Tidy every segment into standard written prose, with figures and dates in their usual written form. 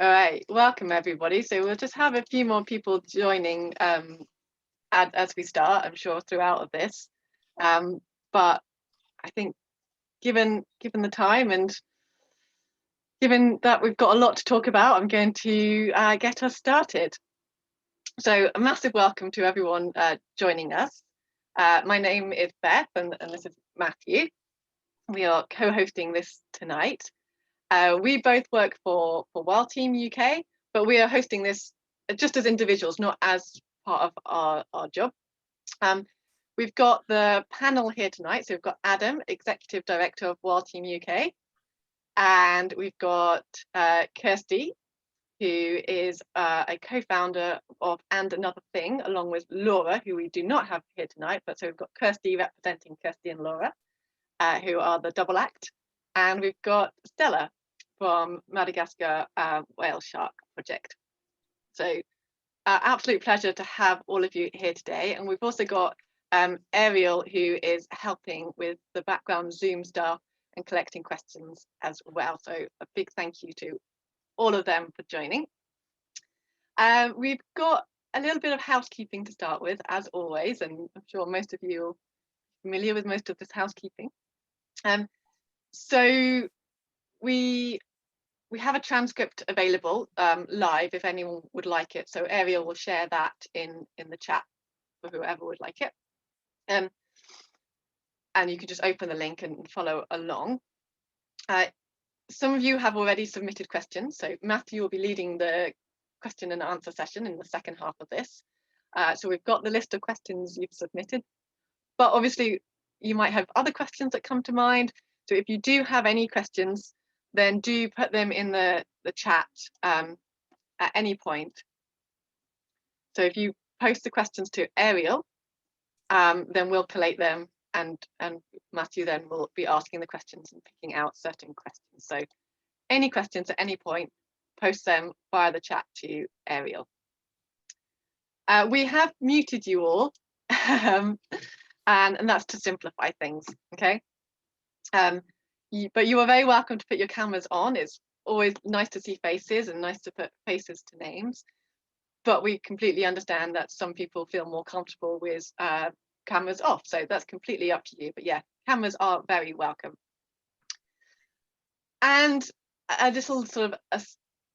All right, welcome everybody. So we'll just have a few more people joining as we start, I'm sure, throughout of this. But I think given the time and given that we've got a lot to talk about, I'm going to get us started. So a massive welcome to everyone joining us. My name is Beth and this is Matthew. We are co-hosting this tonight. We both work for WildTeam UK, but we are hosting this just as individuals, not as part of our job. We've got the panel here tonight. So we've got Adam, Executive Director of WildTeam UK, and we've got Kirsty, who is a co-founder of And Another Thing, along with Laura, who we do not have here tonight. But so we've got Kirsty representing Kirsty and Laura, who are the double act, and we've got Stella from Madagascar Whale Shark Project. So absolute pleasure to have all of you here today. And we've also got Ariel, who is helping with the background Zoom staff and collecting questions as well. So a big thank you to all of them for joining. We've got a little bit of housekeeping to start with, as always, and I'm sure most of you are familiar with most of this housekeeping. So we have a transcript available live if anyone would like it. So Ariel will share that in the chat for whoever would like it. And you can just open the link and follow along. Some of you have already submitted questions. So Matthew will be leading the question and answer session in the second half of this. So we've got the list of questions you've submitted, but obviously you might have other questions that come to mind. So if you do have any questions, then do put them in the chat at any point. So if you post the questions to Ariel, then we'll collate them, and Matthew then will be asking the questions and picking out certain questions. So any questions at any point, post them via the chat to Ariel. We have muted you all, and that's to simplify things, okay? But you are very welcome to put your cameras on. It's always nice to see faces and nice to put faces to names. But we completely understand that some people feel more comfortable with cameras off. So that's completely up to you. But yeah, cameras are very welcome. And a little sort of a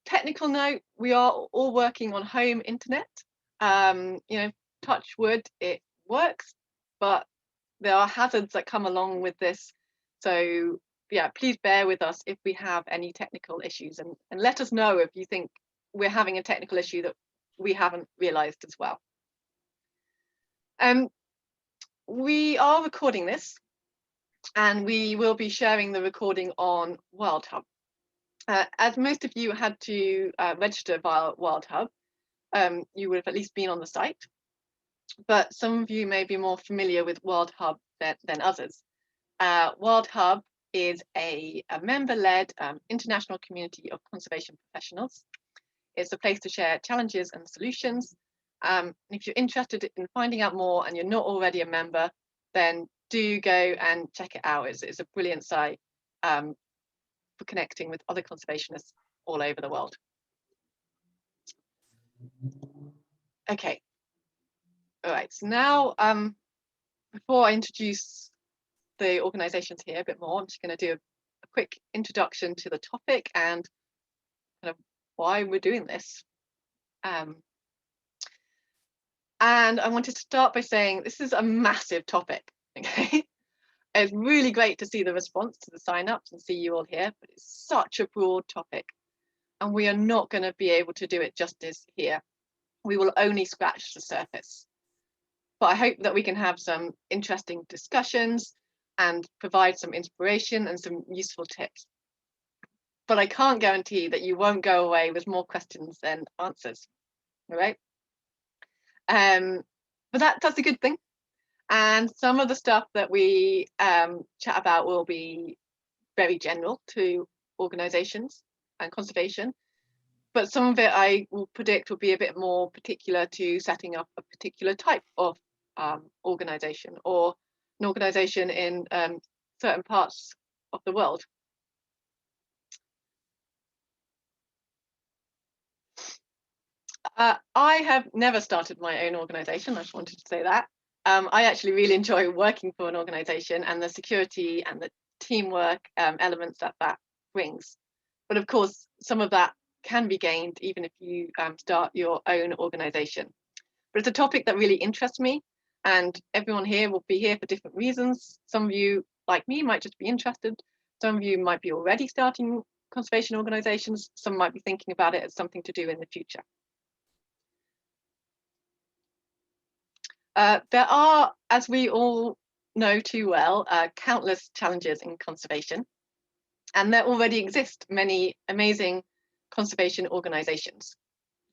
technical note, we are all working on home internet. You know, touch wood, it works, but there are hazards that come along with this. So yeah, please bear with us if we have any technical issues, and let us know if you think we're having a technical issue that we haven't realized as well. We are recording this, and we will be sharing the recording on WildHub. As most of you had to register via WildHub, you would have at least been on the site, but some of you may be more familiar with WildHub than others. WildHub is a member-led international community of conservation professionals. It's a place to share challenges and solutions. If you're interested in finding out more and you're not already a member, then do go and check it out. It's a brilliant site for connecting with other conservationists all over the world. Okay. All right. So now, before I introduce the organizations here a bit more, I'm just going to do a quick introduction to the topic and kind of why we're doing this. And I wanted to start by saying this is a massive topic, okay? It's really great to see the response to the sign-ups and see you all here, but it's such a broad topic, and we are not going to be able to do it justice here. We will only scratch the surface. But I hope that we can have some interesting discussions and provide some inspiration and some useful tips. But I can't guarantee that you won't go away with more questions than answers, all right? But that's a good thing. And some of the stuff that we chat about will be very general to organizations and conservation. But some of it I will predict will be a bit more particular to setting up a particular type of organization, or an organization in certain parts of the world. I have never started my own organisation. I just wanted to say that. I actually really enjoy working for an organisation and the security and the teamwork elements that that brings. But of course, some of that can be gained even if you start your own organisation. But it's a topic that really interests me, and everyone here will be here for different reasons. Some of you, like me, might just be interested. Some of you might be already starting conservation organisations. Some might be thinking about it as something to do in the future. There are, as we all know too well, countless challenges in conservation, and there already exist many amazing conservation organisations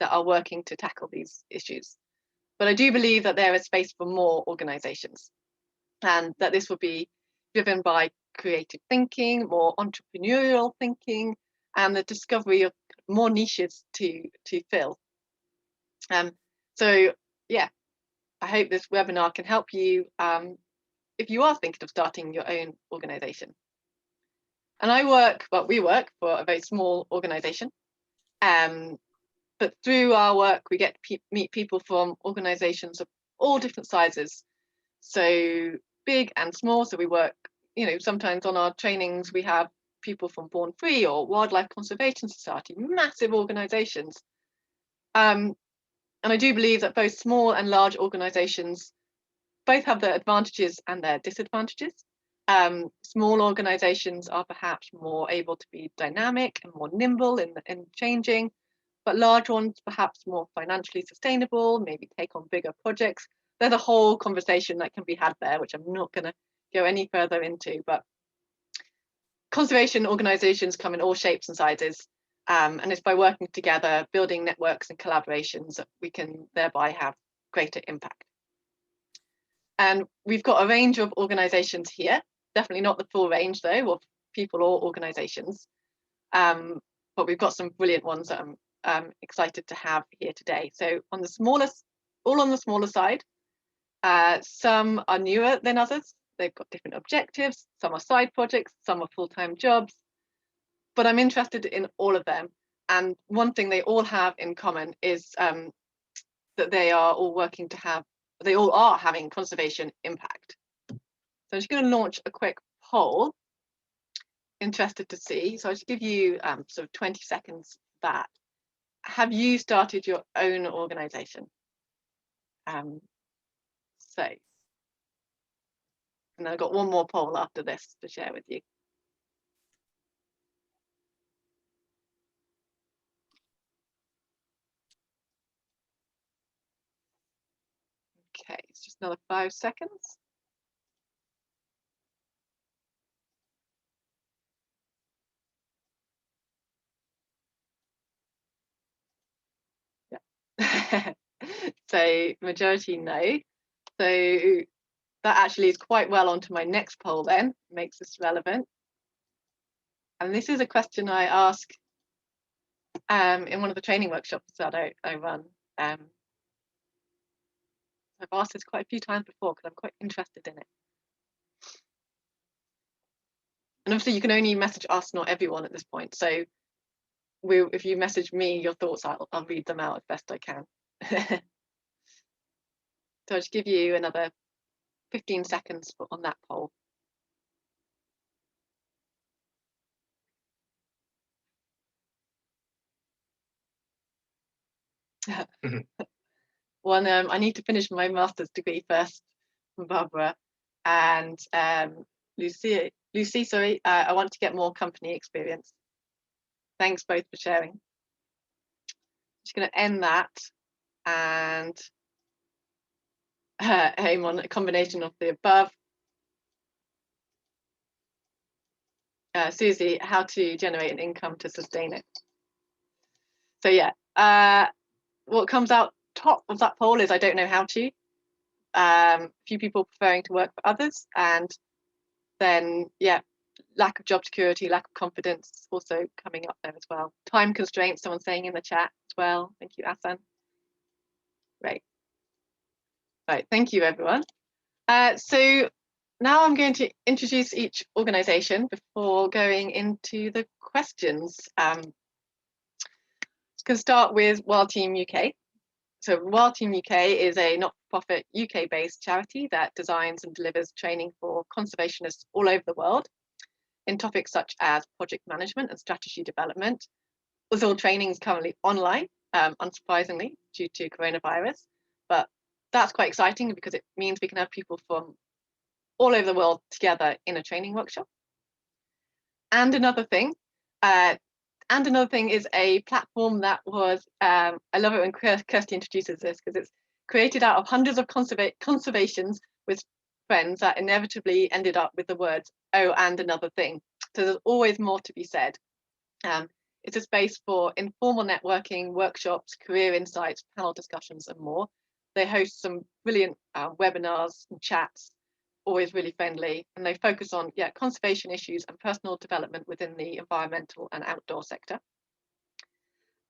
that are working to tackle these issues. But I do believe that there is space for more organisations, and that this will be driven by creative thinking, more entrepreneurial thinking, and the discovery of more niches to fill. So yeah, I hope this webinar can help you if you are thinking of starting your own organisation. And we work for a very small organisation, but through our work we get to meet people from organisations of all different sizes, so big and small. So we work, sometimes on our trainings we have people from Born Free or Wildlife Conservation Society, massive organisations. And I do believe that both small and large organisations both have their advantages and their disadvantages. Small organisations are perhaps more able to be dynamic and more nimble in changing, but large ones perhaps more financially sustainable, maybe take on bigger projects. There's a whole conversation that can be had there, which I'm not going to go any further into, but conservation organisations come in all shapes and sizes, and it's by working together, building networks and collaborations, that we can thereby have greater impact. And we've got a range of organisations here, definitely not the full range though of people or organisations, but we've got some brilliant ones that I'm excited to have here today. So on the smallest, all on the smaller side, some are newer than others. They've got different objectives, some are side projects, some are full-time jobs, but I'm interested in all of them. And one thing they all have in common is that they are all working to have, they all are having conservation impact. So I'm just going to launch a quick poll. Interested to see, so I'll just give you sort of 20 seconds for that. Have you started your own organisation? So, and I've got one more poll after this to share with you. Okay, it's just another 5 seconds. Yeah. So majority no. So that actually is quite well onto my next poll then, makes this relevant. And this is a question I ask in one of the training workshops that I run. I've asked this quite a few times before because I'm quite interested in it. And obviously you can only message us, not everyone at this point. So if you message me your thoughts, I'll read them out as best I can. So I'll just give you another 15 seconds on that poll. One, I need to finish my master's degree first, from Barbara. And Lucy, sorry, I want to get more company experience. Thanks both for sharing. Just going to end that and aim on a combination of the above. Susie, how to generate an income to sustain it. So yeah, what comes out top of that poll is I don't know how to. A few people preferring to work for others, and then yeah, lack of job security, lack of confidence also coming up there as well. Time constraints, someone saying in the chat as well. Thank you, Asan. Great. Right, thank you everyone. So now I'm going to introduce each organisation before going into the questions. Just going to start with WildTeam UK. So WildTeam UK is a not-for-profit UK-based charity that designs and delivers training for conservationists all over the world in topics such as project management and strategy development. All training is currently online, unsurprisingly, due to coronavirus, but that's quite exciting because it means we can have people from all over the world together in a training workshop. And another thing is a platform that was, I love it when Kirsty introduces this because it's created out of hundreds of conservations with friends that inevitably ended up with the words, oh, and another thing. So there's always more to be said. It's a space for informal networking, workshops, career insights, panel discussions, and more. They host some brilliant webinars and chats, always really friendly, and they focus on conservation issues and personal development within the environmental and outdoor sector.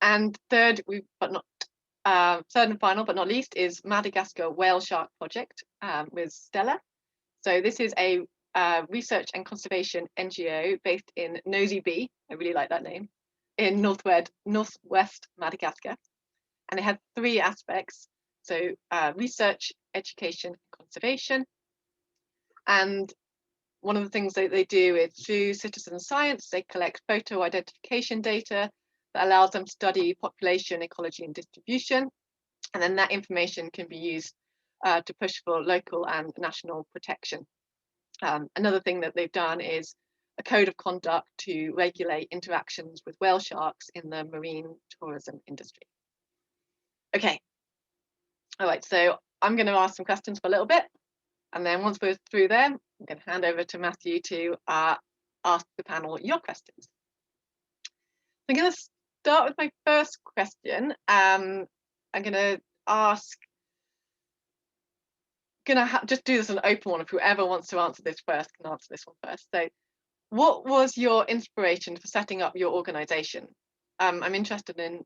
And third and final but not least is Madagascar Whale Shark Project with Stella. So this is a research and conservation NGO based in Nosy Be, I really like that name, in northwest Madagascar. And it has three aspects. So research, education, and conservation. And one of the things that they do is through citizen science, they collect photo identification data that allows them to study population, ecology, and distribution. And then that information can be used to push for local and national protection. Another thing that they've done is a code of conduct to regulate interactions with whale sharks in the marine tourism industry. Okay, all right, so I'm going to ask some questions for a little bit, and then once we're through them, I'm going to hand over to Matthew to ask the panel your questions. I'm going to start with my first question. I'm going to ask, just do this an open one. If whoever wants to answer this first can answer this one first. So what was your inspiration for setting up your organization? I'm interested in,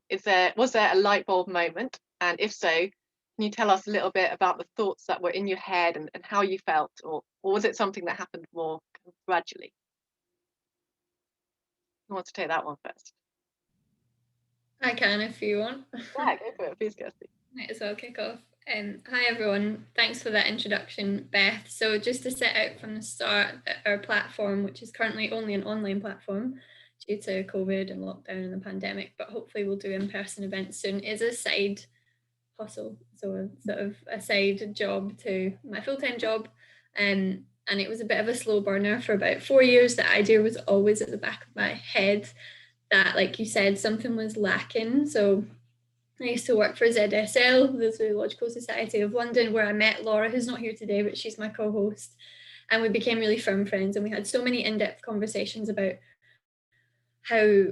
was there a light bulb moment? And if so, can you tell us a little bit about the thoughts that were in your head and how you felt, or was it something that happened more gradually? Who wants to take that one first? I can if you want. Yeah, go for it, please, Kirsty. Might as well kick off. Hi everyone, thanks for that introduction, Beth. So just to set out from the start, our platform, which is currently only an online platform due to COVID and lockdown and the pandemic, but hopefully we'll do in-person events soon, is a side hustle, so a sort of a side job to my full-time job. And it was a bit of a slow burner for about 4 years. The idea was always at the back of my head that, like you said, something was lacking. So I used to work for ZSL, the Zoological Society of London, where I met Laura, who's not here today, but she's my co-host. And we became really firm friends, and we had so many in-depth conversations about how,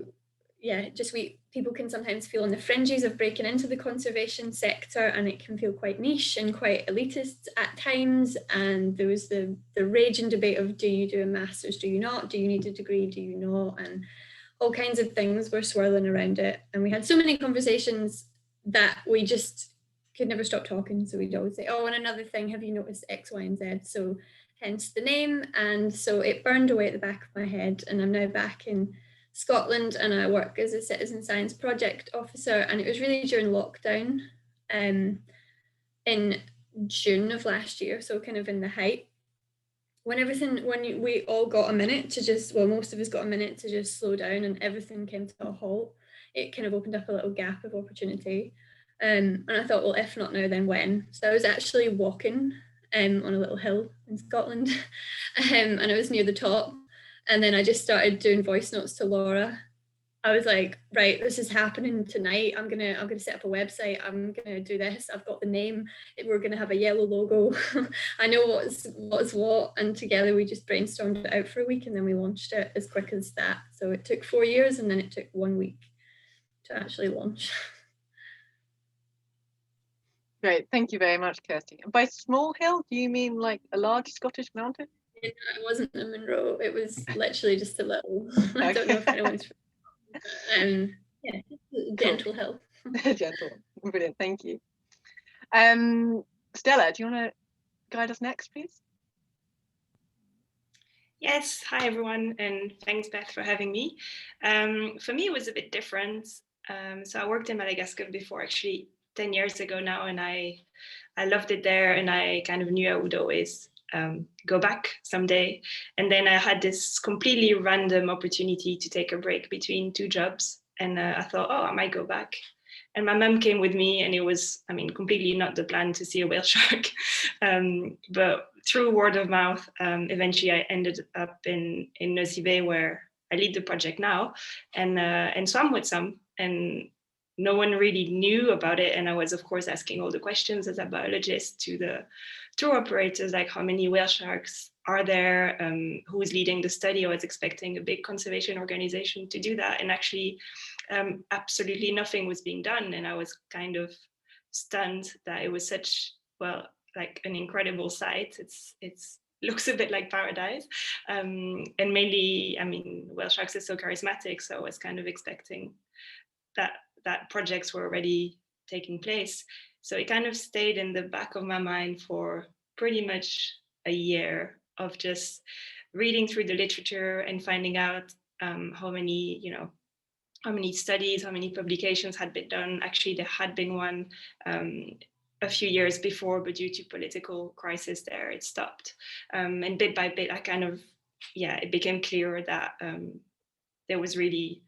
people can sometimes feel on the fringes of breaking into the conservation sector, and it can feel quite niche and quite elitist at times. And there was the raging debate of, do you do a master's, do you not? Do you need a degree, do you not? And all kinds of things were swirling around it. And we had so many conversations that we just could never stop talking. So we'd always say, oh, and another thing, have you noticed X, Y, and Z? So hence the name. And so it burned away at the back of my head. And I'm now back in Scotland, and I work as a citizen science project officer. And it was really during lockdown in June of last year, so kind of in the height, when we all got a minute to just, well, most of us got a minute to just slow down and everything came to a halt. It kind of opened up a little gap of opportunity. And I thought, well, if not now, then when? So I was actually walking on a little hill in Scotland, and I was near the top. And then I just started doing voice notes to Laura. I was like, right, this is happening tonight. I'm gonna set up a website. I'm gonna do this. I've got the name. We're gonna have a yellow logo. I know what's what. And together we just brainstormed it out for a week, and then we launched it as quick as that. So it took 4 years, and then it took 1 week to actually launch. Great, thank you very much, Kirsty. And by small hill, do you mean like a large Scottish mountain? It wasn't a Munro. It was literally just a little. I don't know if anyone's. Yeah, gentle hill. Gentle, brilliant, thank you. Stella, do you want to guide us next, please? Yes, hi everyone, and thanks Beth for having me. For me, it was a bit different. So I worked in Madagascar before actually 10 years ago now, and I loved it there, and I kind of knew I would always go back someday. And then I had this completely random opportunity to take a break between 2 jobs, and I thought, oh, I might go back. And my mum came with me, and it was, I mean, completely not the plan to see a whale shark. But through word of mouth, eventually I ended up in Nosy Bay, where I lead the project now, and swam with some. And no one really knew about it. And I was, of course, asking all the questions as a biologist to the tour operators, like how many whale sharks are there, who is leading the study. I was expecting a big conservation organization to do that. And actually, absolutely nothing was being done. And I was kind of stunned that it was such, well, like an incredible site. It's looks a bit like paradise. And mainly, I mean, whale sharks are so charismatic. So I was kind of expecting that projects were already taking place. So it kind of stayed in the back of my mind for pretty much a year of just reading through the literature and finding out how many studies, how many publications had been done. Actually, there had been one a few years before, but due to political crisis there, it stopped. And bit by bit, it became clear that there was really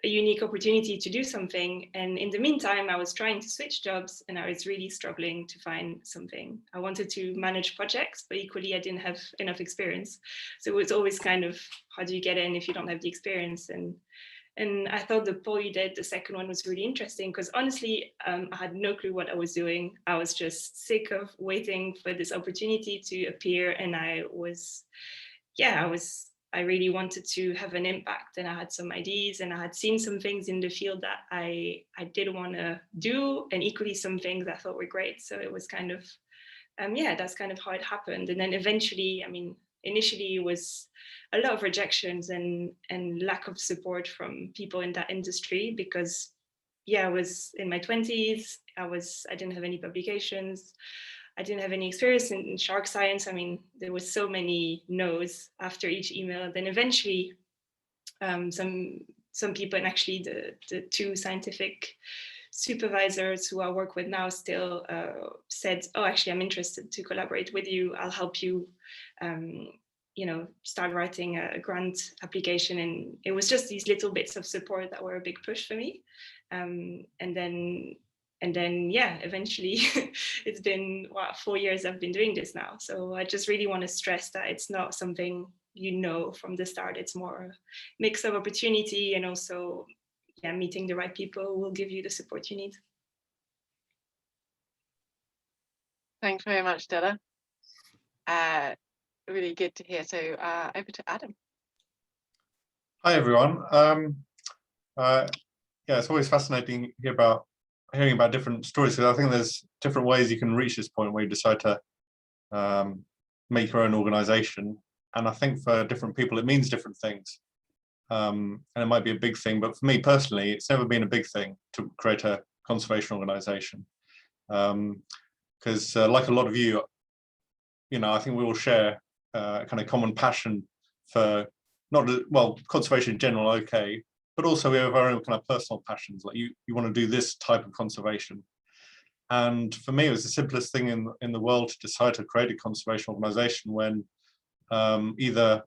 a unique opportunity to do something. And in the meantime, I was trying to switch jobs, and I was really struggling to find something. I wanted to manage projects, but equally I didn't have enough experience. So it was always kind of, how do you get in if you don't have the experience? And I thought the poll you did, the second one, was really interesting, because honestly, I had no clue what I was doing. I was just sick of waiting for this opportunity to appear. And I really wanted to have an impact, and I had some ideas, and I had seen some things in the field that I did want to do, and equally some things I thought were great. So it was kind of, that's kind of how it happened. And then eventually, I mean, initially it was a lot of rejections and lack of support from people in that industry, because I was in my 20s, I didn't have any publications, I didn't have any experience in shark science. I mean, there was so many no's after each email. Then eventually some people, and actually the 2 scientific supervisors who I work with now still said, oh, actually, I'm interested to collaborate with you. I'll help you, start writing a grant application. And it was just these little bits of support that were a big push for me. And then, eventually it's been 4 years I've been doing this now. So I just really want to stress that it's not something from the start. It's more a mix of opportunity and also meeting the right people who will give you the support you need. Thanks very much, Stella. Really good to hear. So over to Adam. Hi, everyone. It's always fascinating hearing about different stories, because I think there's different ways you can reach this point where you decide to make your own organization. And I think for different people, it means different things. And it might be a big thing, but for me personally, it's never been a big thing to create a conservation organization. Because like a lot of you, I think we all share a kind of common passion for conservation in general, okay, but also we have our own kind of personal passions. Like you want to do this type of conservation. And for me, it was the simplest thing in the world to decide to create a conservation organization when there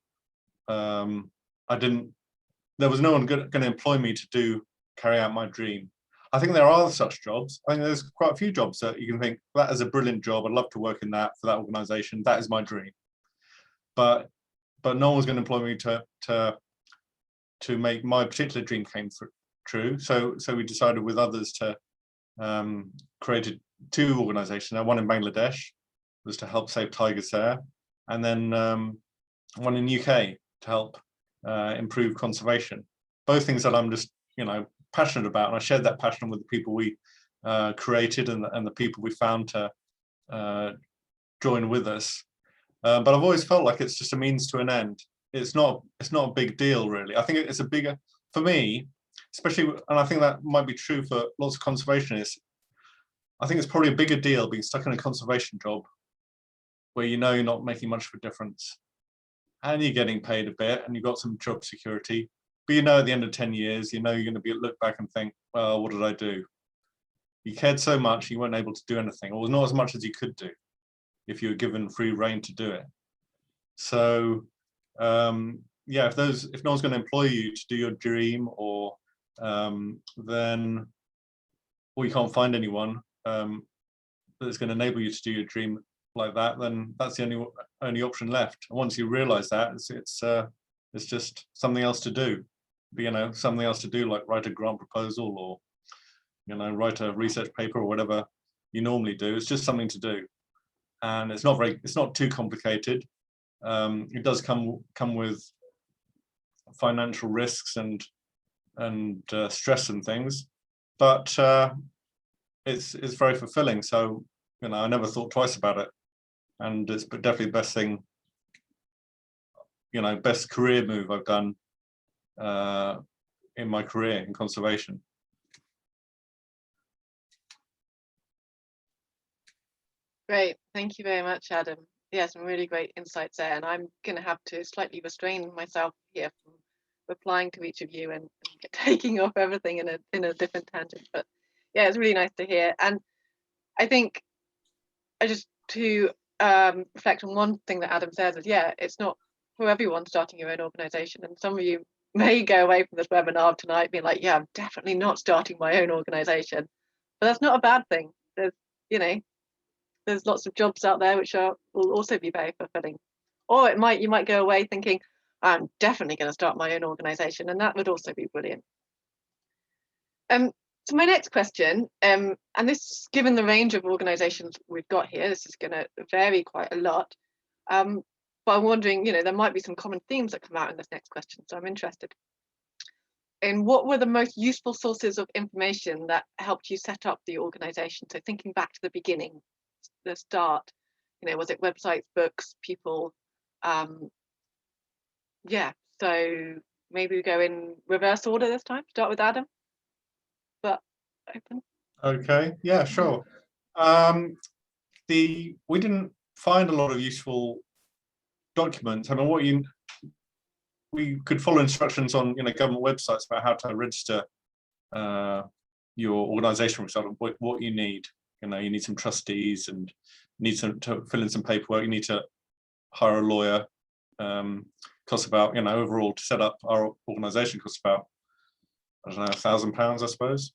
was no one going to employ me to carry out my dream. I think there are such jobs. I think there's quite a few jobs that you can think, that is a brilliant job. I'd love to work in that for that organization. That is my dream. But no one was going to employ me to make my particular dream came true. So we decided with others to create 2 organizations. One in Bangladesh was to help save tigers there, and then one in UK to help improve conservation. Both things that I'm just passionate about, and I shared that passion with the people we created and the people we found to join with us. But I've always felt like it's just a means to an end. It's not a big deal, really. I think it's a bigger, for me, especially, and I think that might be true for lots of conservationists. I think it's probably a bigger deal being stuck in a conservation job where you're not making much of a difference, and you're getting paid a bit, and you've got some job security. But at the end of 10 years, you're going to look back and think, well, what did I do? You cared so much you weren't able to do anything, or not as much as you could do if you were given free rein to do it. So yeah, if no one's going to employ you to do your dream, or then, or you can't find anyone that's going to enable you to do your dream like that, then that's the only option left. And once you realize that, it's just something else to do. But, you know, something else to do, like write a grant proposal, or, you know, write a research paper, or whatever you normally do. It's just something to do, and it's not too complicated. It does come with financial risks and stress and things, but it's very fulfilling. So, you know, I never thought twice about it, and it's definitely the best thing, you know, best career move I've done in my career in conservation. Great, thank you very much, Adam. Yeah, some really great insights there, and I'm going to have to slightly restrain myself here from replying to each of you and taking off everything in a different tangent. But yeah, it's really nice to hear. And I think just to reflect on one thing that Adam says is, yeah, it's not for everyone starting your own organization. And some of you may go away from this webinar tonight being like, yeah, I'm definitely not starting my own organization. But that's not a bad thing. There's, you know, there's lots of jobs out there which will also be very fulfilling. Or you might go away thinking, I'm definitely going to start my own organization, and that would also be brilliant. So my next question, and this, given the range of organizations we've got here, this is going to vary quite a lot. But I'm wondering, you know, there might be some common themes that come out in this next question, so I'm interested in what were the most useful sources of information that helped you set up the organization. So thinking back to the beginning, the start, you know, was it websites, books, people? Yeah, so maybe we go in reverse order this time. Start with Adam, but open. Okay, yeah, sure. We didn't find a lot of useful documents. I mean, we could follow instructions on, you know, government websites about how to register your organisation, for example, what you need. You know, you need some trustees, and need to fill in some paperwork. You need to hire a lawyer. Costs about, you know, overall to set up our organisation costs about, I don't know, £1,000, I suppose.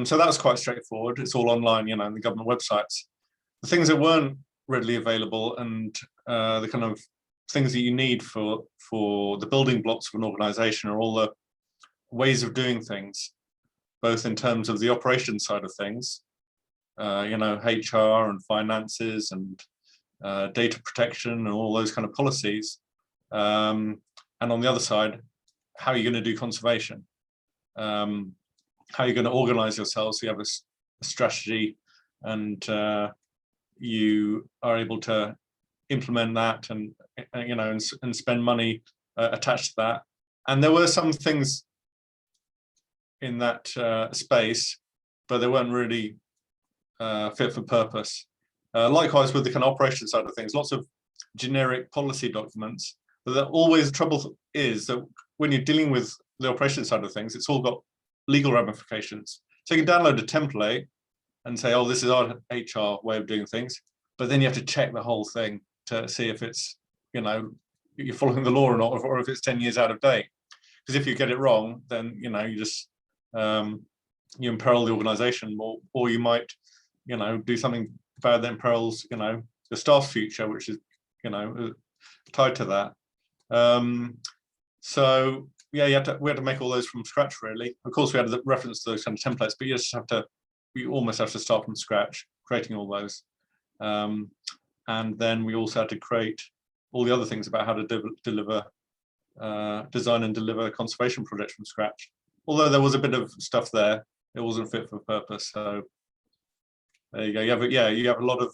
So that's quite straightforward. It's all online, you know, in the government websites. The things that weren't readily available, and the kind of things that you need for the building blocks of an organisation, are all the ways of doing things, both in terms of the operations side of things, you know, HR and finances and data protection and all those kind of policies. And on the other side, how you're going to do conservation, how you're going to organize yourself so you have a strategy, and you are able to implement that, and you know, and spend money attached to that. And there were some things in that space, but they weren't really fit for purpose. Likewise with the kind of operation side of things, lots of generic policy documents. But always the trouble is that when you're dealing with the operation side of things, it's all got legal ramifications. So you can download a template and say, oh, this is our HR way of doing things, but then you have to check the whole thing to see if it's, you know, you're following the law or not, or if it's 10 years out of date. Because if you get it wrong, then, you know, you just you imperil the organization, or you might, you know, do something bad that imperils, you know, the staff's future, which is, you know, tied to that. So yeah, we had to make all those from scratch, really. Of course, we had the reference to those kind of templates, but you almost have to start from scratch, creating all those. And then we also had to create all the other things about how to deliver, design and deliver conservation projects from scratch. Although there was a bit of stuff there, it wasn't fit for purpose. So there you go. You have a lot of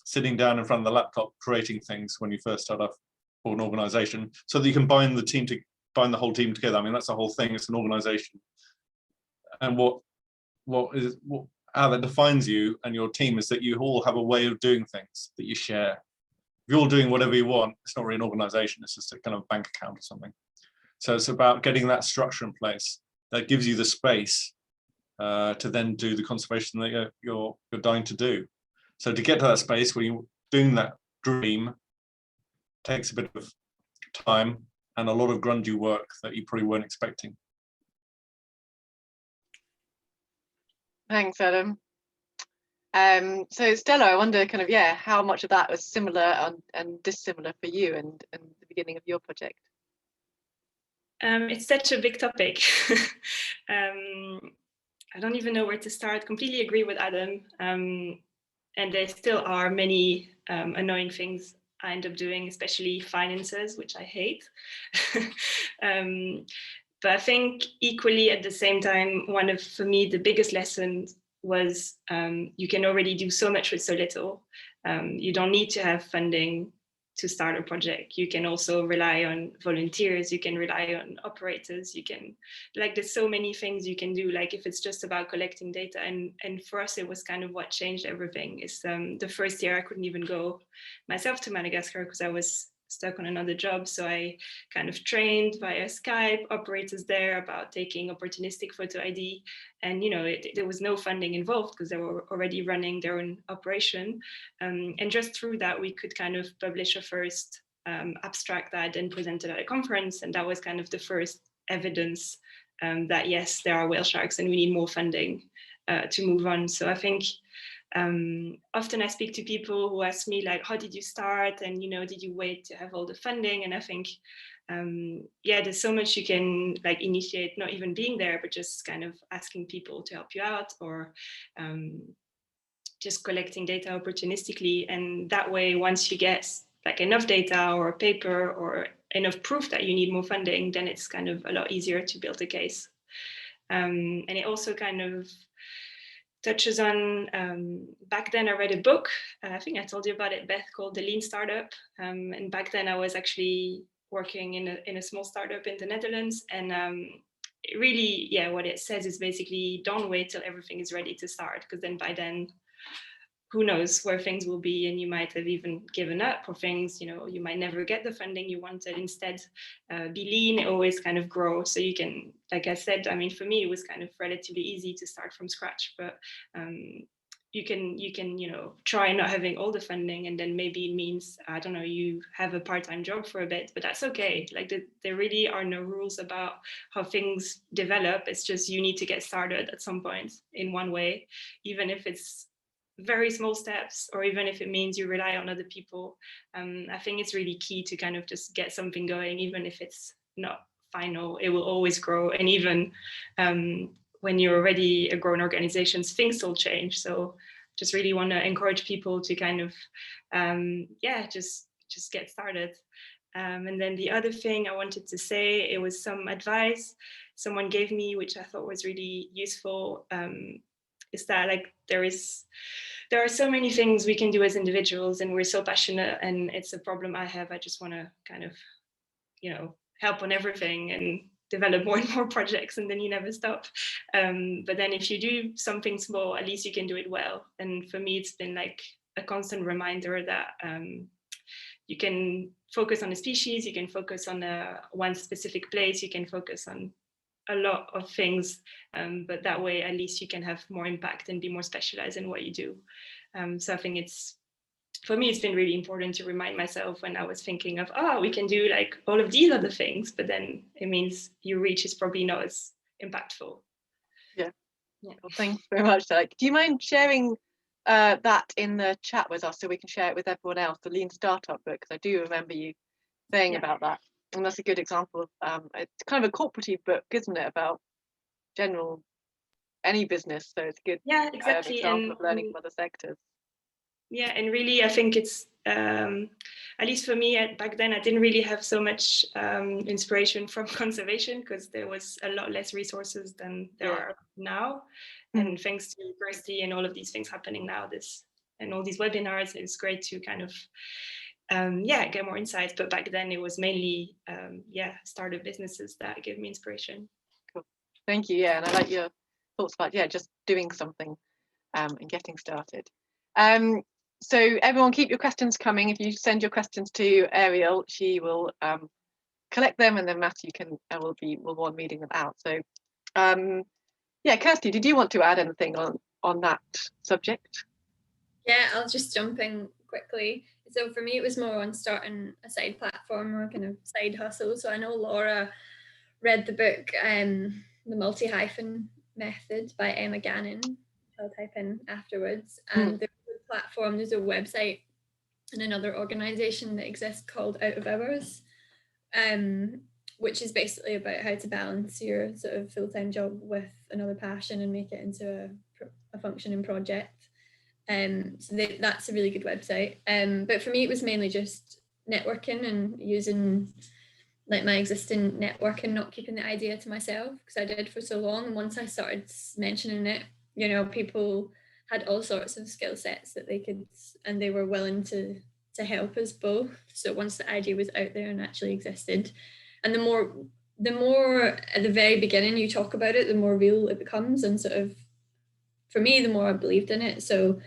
sitting down in front of the laptop creating things when you first start off for an organization, so that you can bind the whole team together. I mean, that's the whole thing. It's an organization, and how that defines you and your team is that you all have a way of doing things that you share. If you're all doing whatever you want, it's not really an organization. It's just a kind of bank account or something. So it's about getting that structure in place that gives you the space to then do the conservation that you're dying to do. So to get to that space where you're doing that dream takes a bit of time and a lot of grungy work that you probably weren't expecting. Thanks, Adam. So Stella, I wonder kind of, how much of that was similar and dissimilar for you and the beginning of your project? It's such a big topic. I don't even know where to start. Completely agree with Adam. And there still are many annoying things I end up doing, especially finances, which I hate. But I think equally at the same time, for me, the biggest lesson was you can already do so much with so little. You don't need to have funding to start a project. You can also rely on volunteers, you can rely on operators, there's so many things you can do, like if it's just about collecting data. And for us, it was kind of what changed everything. Is the first year I couldn't even go myself to Madagascar because I was stuck on another job. So I kind of trained via Skype operators there about taking opportunistic photo ID. And, there was no funding involved because they were already running their own operation. And just through that, we could kind of publish a first abstract that I then presented at a conference. And that was kind of the first evidence that, yes, there are whale sharks and we need more funding to move on. So I think often I speak to people who ask me like, how did you start? And, did you wait to have all the funding? And I think, there's so much you can initiate, not even being there, but just kind of asking people to help you out, or just collecting data opportunistically. And that way, once you get enough data or paper or enough proof that you need more funding, then it's kind of a lot easier to build a case. And it also kind of touches on, back then I read a book, I think I told you about it, Beth, called The Lean Startup. And back then I was actually working in a small startup in the Netherlands. And really, what it says is basically don't wait till everything is ready to start, because then by then, who knows where things will be, and you might have even given up, or things, you might never get the funding you wanted. Instead, be lean, always kind of grow. So you can, like I said, I mean, for me, it was kind of relatively easy to start from scratch, but you can, try not having all the funding, and then maybe it means, I don't know, you have a part-time job for a bit, but that's okay. There really are no rules about how things develop. It's just, you need to get started at some point in one way, even if it's very small steps, or even if it means you rely on other people. I think it's really key to kind of just get something going, even if it's not final, it will always grow. And even when you're already a grown organization, things still change. So just really want to encourage people to kind of, just get started. And then the other thing I wanted to say, it was some advice someone gave me, which I thought was really useful, is that there are so many things we can do as individuals, and we're so passionate, and it's a problem I have. I just want to kind of, help on everything and develop more and more projects, and then you never stop. But then if you do something small, at least you can do it well. And for me, it's been like a constant reminder that you can focus on a species, you can focus on one specific place, you can focus on a lot of things, but that way at least you can have more impact and be more specialized in what you do. So I think for me, it's been really important to remind myself when I was thinking of, we can do like all of these other things, but then it means your reach is probably not as impactful. Yeah. Well, thanks very much. Do you mind sharing that in the chat with us so we can share it with everyone else, the Lean Startup book? Because I do remember you saying about that. And that's a good example of, it's kind of a corporate book, isn't it, about general, any business. So it's a good example of learning from other sectors. Yeah, and really, I think it's, at least for me, back then, I didn't really have so much inspiration from conservation, because there was a lot less resources than there are now. And thanks to Kirsty and all of these things happening now, and all these webinars, it's great to kind of, get more insights. But back then it was mainly, startup businesses that gave me inspiration. Cool. Thank you. Yeah, and I like your thoughts about, just doing something and getting started. So everyone, keep your questions coming. If you send your questions to Ariel, she will collect them, and then Matthew will one reading them out. So Yeah, Kirsty, did you want to add anything on that subject? Yeah, I'll just jump in quickly. So for me, it was more on starting a side platform or kind of side hustle. So I know Laura read the book, The Multi-Hypen Method by Emma Gannon. I'll type in afterwards. And there's a platform, there's a website and another organisation that exists called Out of Hours, which is basically about how to balance your sort of full-time job with another passion and make it into a functioning project. So that's a really good website. But for me, it was mainly just networking and using like my existing network and not keeping the idea to myself, because I did for so long. And once I started mentioning it, you know, people had all sorts of skill sets that they could, and they were willing to help us both. So once the idea was out there and actually existed, and the more at the very beginning you talk about it, the more real it becomes. And sort of, for me, the more I believed in it. So,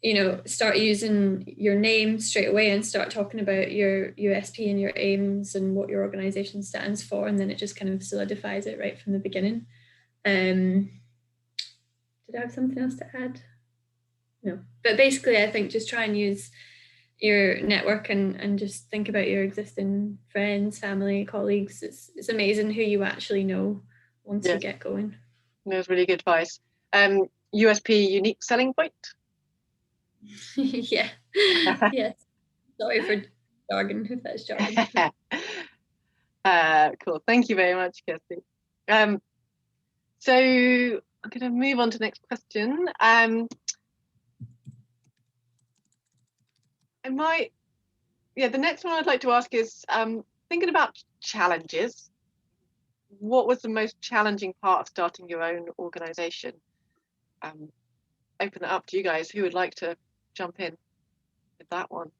you know, start using your name straight away and start talking about your USP and your aims and what your organization stands for. And then it just kind of solidifies it right from the beginning. Did I have something else to add? No, but basically I think just try and use your network and just think about your existing friends, family, colleagues. It's amazing who you actually know once you get going. That was really good advice. USP, unique selling point. Yeah. Yes. Sorry for jargon, if that's jargon. Cool. Thank you very much, Kirsty. So I'm going to move on to the next question. The next one I'd like to ask is, thinking about challenges, what was the most challenging part of starting your own organisation? Open it up to you guys. Who would like to jump in with that one?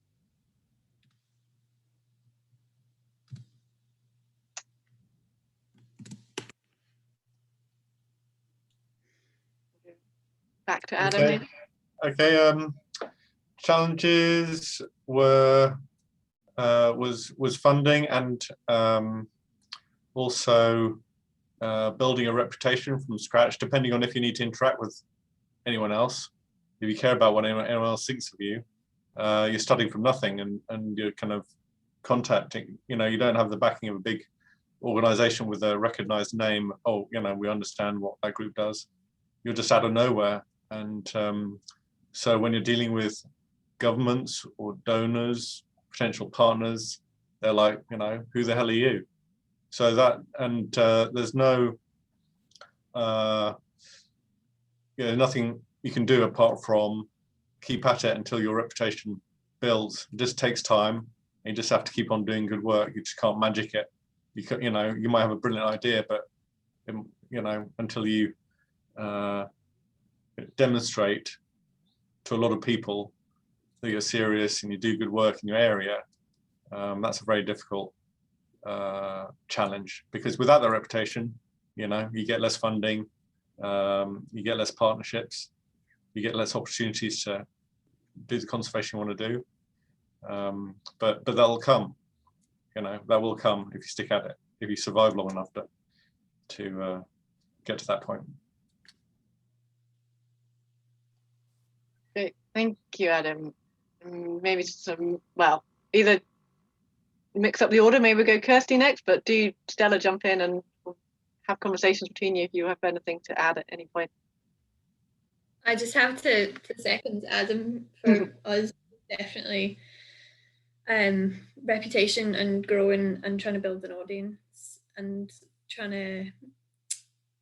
Back to Adam, maybe. Okay. Challenges were was funding and also building a reputation from scratch, depending on if you need to interact with anyone else. If you care about what anyone else thinks of you, you're starting from nothing and you're kind of contacting, you know, you don't have the backing of a big organization with a recognized name. Oh, you know, we understand what that group does. You're just out of nowhere. And so when you're dealing with governments or donors, potential partners, they're like, you know, who the hell are you? So that, and there's no, nothing you can do apart from keep at it until your reputation builds. It just takes time. You just have to keep on doing good work. You just can't magic it. You know, you might have a brilliant idea, but you know, until you demonstrate to a lot of people that you're serious and you do good work in your area, that's a very difficult challenge, because without that reputation, you know, you get less funding, you get less partnerships, you get less opportunities to do the conservation you want to do. But that'll come, you know, that will come if you stick at it, if you survive long enough to get to that point. Great. Thank you, Adam. Maybe some, well, either mix up the order, maybe we'll go Kirsty next, but do Stella jump in and we'll have conversations between you if you have anything to add at any point. I just have to second Adam. For us, definitely reputation and growing and trying to build an audience and trying to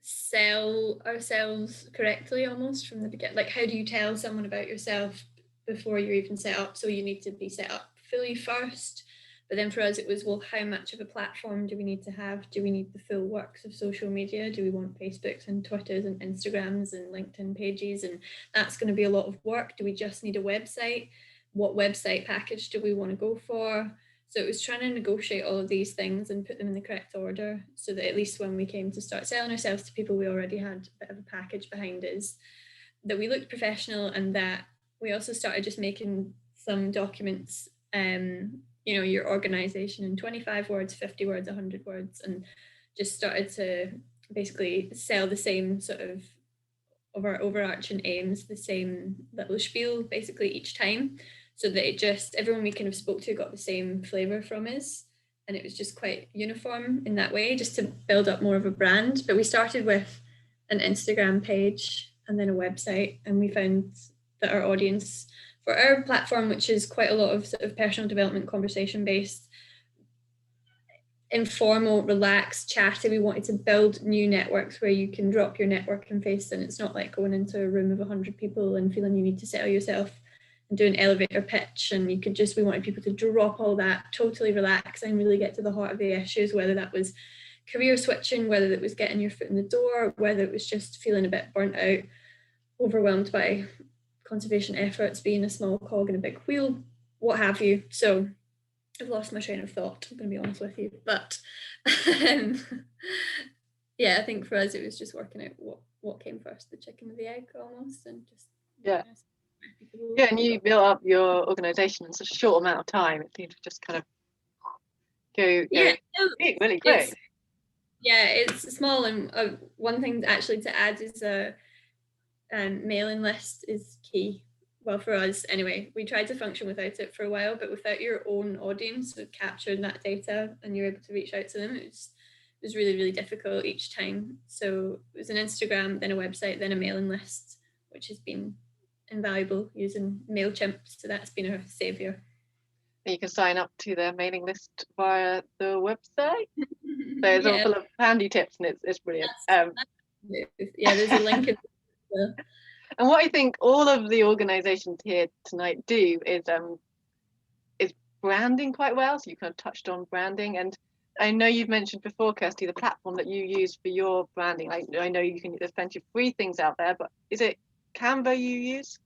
sell ourselves correctly almost from the beginning. Like, how do you tell someone about yourself before you're even set up? So you need to be set up fully first. But then for us, it was, well, how much of a platform do we need to have? Do we need the full works of social media? Do we want Facebooks and Twitters and Instagrams and LinkedIn pages? And that's going to be a lot of work. Do we just need a website? What website package do we want to go for? So it was trying to negotiate all of these things and put them in the correct order, so that at least when we came to start selling ourselves to people, we already had a bit of a package behind us, that we looked professional, and that we also started just making some documents, you know, your organization in 25 words, 50 words, 100 words, and just started to basically sell the same sort of our overarching aims, the same little spiel basically each time, so that it just, everyone we kind of spoke to got the same flavour from us, and it was just quite uniform in that way, just to build up more of a brand. But we started with an Instagram page and then a website, and we found that our audience for our platform, which is quite a lot of sort of personal development, conversation based, informal, relaxed, chatty. We wanted to build new networks where you can drop your networking face, and it's not like going into a room of 100 people and feeling you need to sell yourself and do an elevator pitch. And you could just, we wanted people to drop all that, totally relax and really get to the heart of the issues, whether that was career switching, whether it was getting your foot in the door, whether it was just feeling a bit burnt out, overwhelmed by conservation efforts, being a small cog in a big wheel, what have you. So I've lost my train of thought, I'm going to be honest with you. But yeah, I think for us it was just working out what came first, the chicken or the egg almost, and just Yeah, and you built up your organisation in such a short amount of time. It seemed to just kind of go big, really quick. It's small, and one thing actually to add is a mailing list is key. Well, for us anyway, we tried to function without it for a while, but without your own audience of capturing that data and you're able to reach out to them, it was really, really difficult each time. So it was an Instagram, then a website, then a mailing list, which has been invaluable, using MailChimp. So that's been our saviour. You can sign up to their mailing list via the website. So it's all full of handy tips, and it's brilliant. There's a link in the And what I think all of the organisations here tonight do is branding quite well. So you kind of touched on branding, and I know you've mentioned before, Kirsty, the platform that you use for your branding. I know there's plenty of free things out there, but is it Canva you use?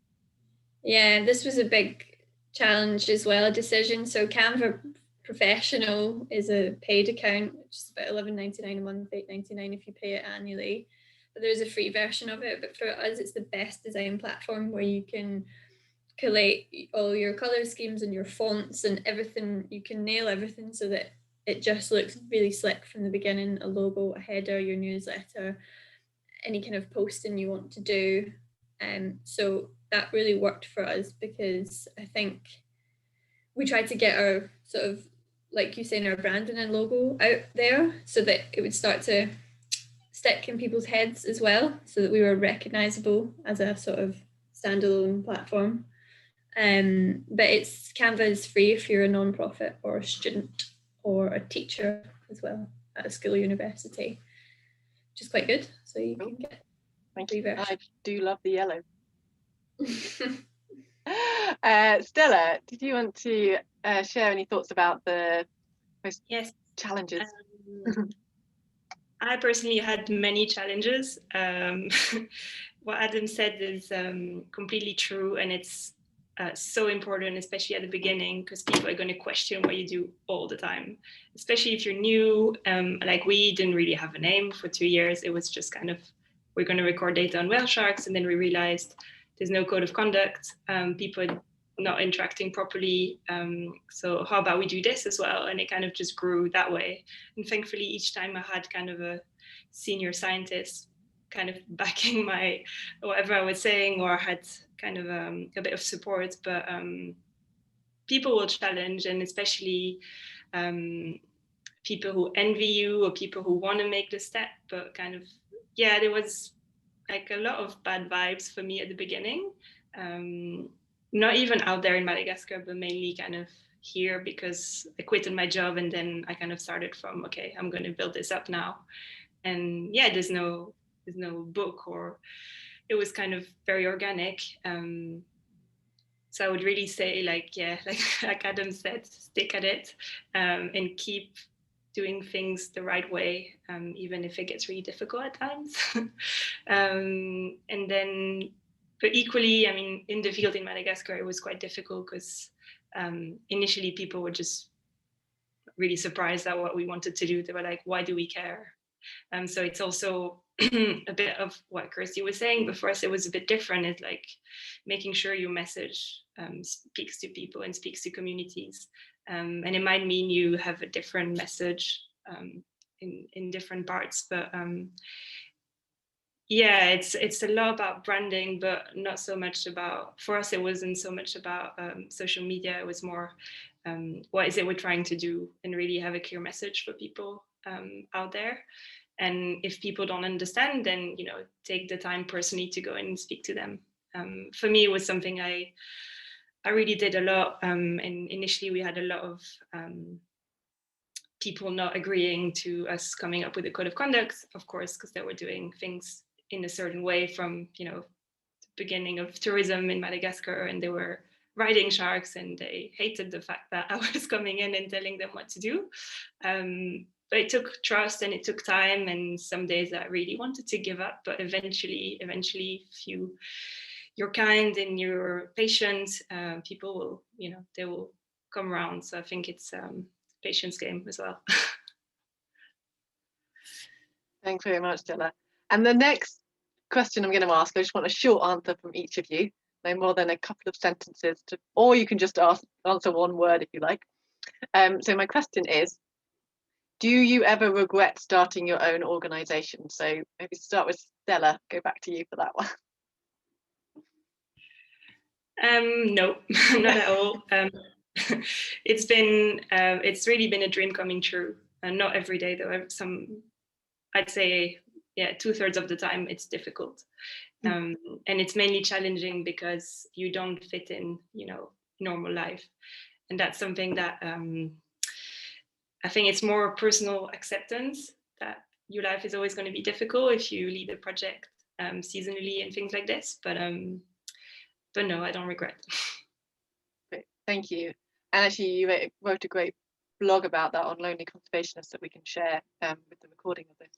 Yeah, this was a big challenge as well, a decision. So Canva Professional is a paid account, which is about $11.99 a month, $8.99 if you pay it annually. But there's a free version of it. But for us, it's the best design platform where you can collate all your color schemes and your fonts and everything. You can nail everything so that it just looks really slick from the beginning. A logo, a header, your newsletter, any kind of posting you want to do. So that really worked for us, because I think we tried to get our sort of, like you saying, our branding and logo out there so that it would start to stick in people's heads as well, so that we were recognizable as a sort of standalone platform. But Canva is free if you're a non-profit or a student or a teacher as well at a school or university, which is quite good. So you can get free version. I do love the yellow. Stella, did you want to share any thoughts about the most challenges? I personally had many challenges. What Adam said is completely true, and it's so important, especially at the beginning, because people are going to question what you do all the time, especially if you're new. Like we didn't really have a name for 2 years. It was just kind of, we're going to record data on whale sharks, and then we realized there's no code of conduct. People are not interacting properly. So how about we do this as well? And it kind of just grew that way. And thankfully, each time I had kind of a senior scientist kind of backing my whatever I was saying, or had kind of a bit of support. But people will challenge, and especially people who envy you or people who want to make the step, but kind of, there was like a lot of bad vibes for me at the beginning. Not even out there in Madagascar, but mainly kind of here, because I quitted my job and then I kind of started from, okay, I'm going to build this up now. And there's no book, or it was kind of very organic. So I would really say, like Adam said, stick at it and keep doing things the right way, even if it gets really difficult at times. And then, but equally, I mean, in the field in Madagascar, it was quite difficult because initially people were just really surprised at what we wanted to do. They were like, why do we care? So it's also a bit of what Kirsty was saying, but for us it was a bit different. It's like making sure your message speaks to people and speaks to communities. And it might mean you have a different message in different parts. But yeah, it's a lot about branding, but not so much about, for us, it wasn't so much about social media. It was more, what is it we're trying to do, and really have a clear message for people out there. And if people don't understand, then, you know, take the time personally to go and speak to them. For me, it was something I really did a lot. And initially we had a lot of people not agreeing to us coming up with a code of conduct, of course, because they were doing things in a certain way from, you know, the beginning of tourism in Madagascar, and they were riding sharks, and they hated the fact that I was coming in and telling them what to do. But it took trust and it took time, and some days I really wanted to give up, but eventually, if you're kind and you're patient, people will, you know, they will come around. So I think it's a patience game as well. Thanks very much, Stella. And the next question I'm going to ask, I just want a short answer from each of you, no more than a couple of sentences, or you can just answer one word if you like. So my question is, do you ever regret starting your own organisation? So maybe start with Stella, go back to you for that one. No, not at all. It's really been a dream coming true, and not every day though. I'd say, yeah, 2/3 of the time it's difficult, and it's mainly challenging because you don't fit in, you know, normal life, and that's something that I think it's more personal acceptance that your life is always going to be difficult if you lead a project seasonally and things like this. But no, I don't regret. Great, thank you. And actually, you wrote a great blog about that on Lonely Conservationists that we can share with the recording of this.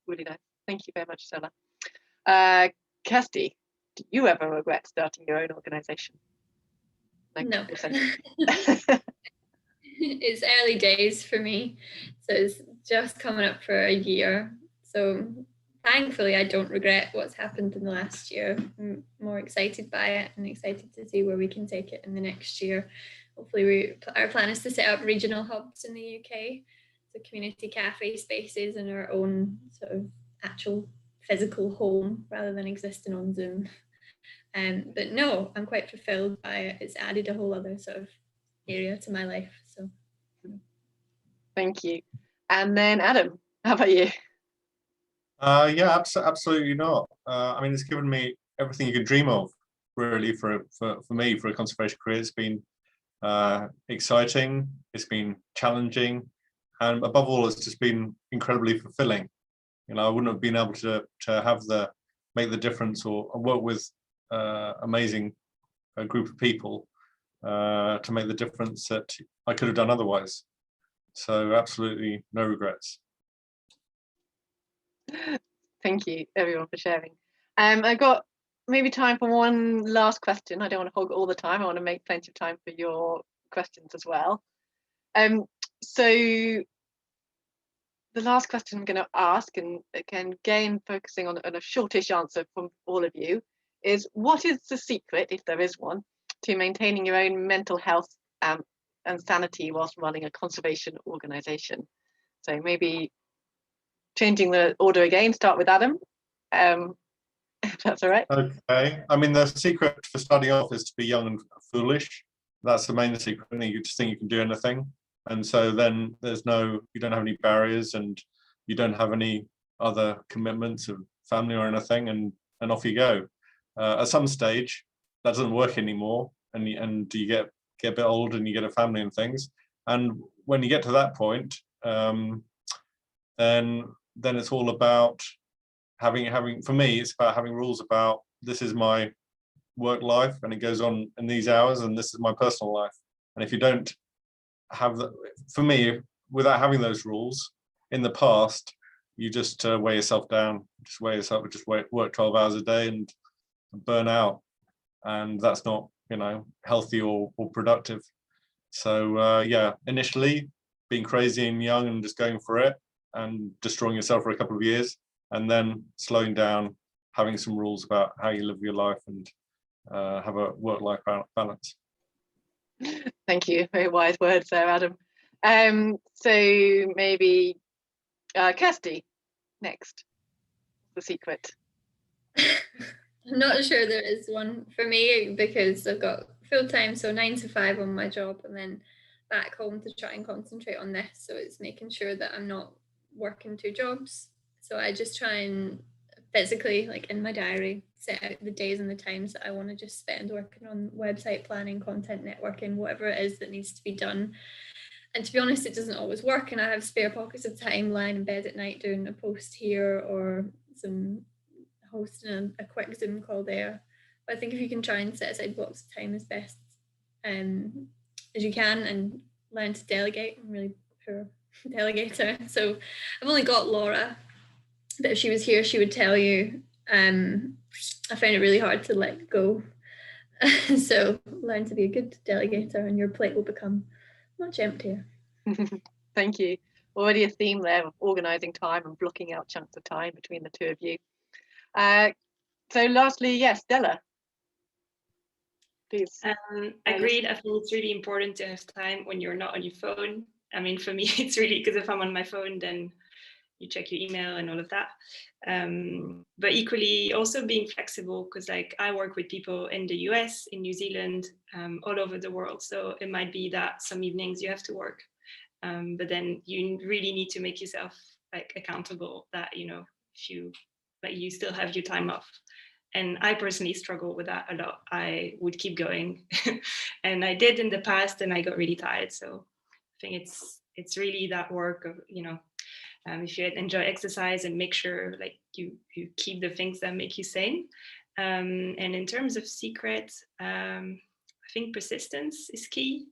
Really nice. Thank you very much, Stella. Kirsty, do you ever regret starting your own organisation? No. It's early days for me, so it's just coming up for a year. So thankfully, I don't regret what's happened in the last year. I'm more excited by it and excited to see where we can take it in the next year. Hopefully, our plan is to set up regional hubs in the UK, so community cafe spaces in our own sort of actual physical home rather than existing on Zoom. But no, I'm quite fulfilled by it. It's added a whole other sort of area to my life. So thank you. And then Adam, how about you? Yeah, absolutely not. I mean, it's given me everything you could dream of, really, for me, for a conservation career. It's been exciting, it's been challenging, and above all, it's just been incredibly fulfilling. You know, I wouldn't have been able to make the difference or work with amazing group of people to make the difference that I could have done otherwise. So absolutely no regrets. Thank you everyone for sharing. I got maybe time for one last question. I don't want to hog all the time. I want to make plenty of time for your questions as well. So the last question I'm going to ask, and again focusing on a shortish answer from all of you, is what is the secret, if there is one, to maintaining your own mental health and sanity whilst running a conservation organisation? So maybe changing the order again, start with Adam, if that's all right. Okay. I mean, the secret for starting off is to be young and foolish. That's the main secret. You just think you can do anything. And so then you don't have any barriers, and you don't have any other commitments of family or anything, and off you go. At some stage, that doesn't work anymore, and you get a bit old and you get a family and things. And when you get to that point, then it's all about having, for me, it's about having rules about, this is my work life and it goes on in these hours, and this is my personal life. And if you don't have that, for me, without having those rules in the past, you just weigh yourself down, just work 12 hours a day and burn out, and that's not, you know, healthy or productive. So yeah, initially being crazy and young and just going for it and destroying yourself for a couple of years, and then slowing down, having some rules about how you live your life, and have a work-life balance. Thank you, very wise words there, Adam. So maybe Kirsty, next. The secret. I'm not sure there is one for me because I've got full time, so 9 to 5 on my job, and then back home to try and concentrate on this. So it's making sure that I'm not working 2 jobs. So I just try and physically, like in my diary, set out the days and the times that I want to just spend working on website planning, content networking, whatever it is that needs to be done. And to be honest, it doesn't always work, and I have spare pockets of time lying in bed at night doing a post here or some hosting a quick Zoom call there. But I think if you can try and set aside blocks of time as best as you can and learn to delegate. I'm really poor delegator. So I've only got Laura, but if she was here, she would tell you I find it really hard to let go. So learn to be a good delegator and your plate will become much emptier. Thank you. Already a theme there of organising time and blocking out chunks of time between the two of you. So lastly, yes, Stella. Please. Agreed. I think it's really important to have time when you're not on your phone. I mean, for me, it's really because if I'm on my phone, then you check your email and all of that. But equally, also being flexible, because like I work with people in the US, in New Zealand, all over the world. So it might be that some evenings you have to work, but then you really need to make yourself like accountable that, you know, if you like, you still have your time off. And I personally struggle with that a lot. I would keep going, and I did in the past, and I got really tired. So I think it's really that work of, you know, if you enjoy exercise and make sure like you keep the things that make you sane. And in terms of secrets, I think persistence is key.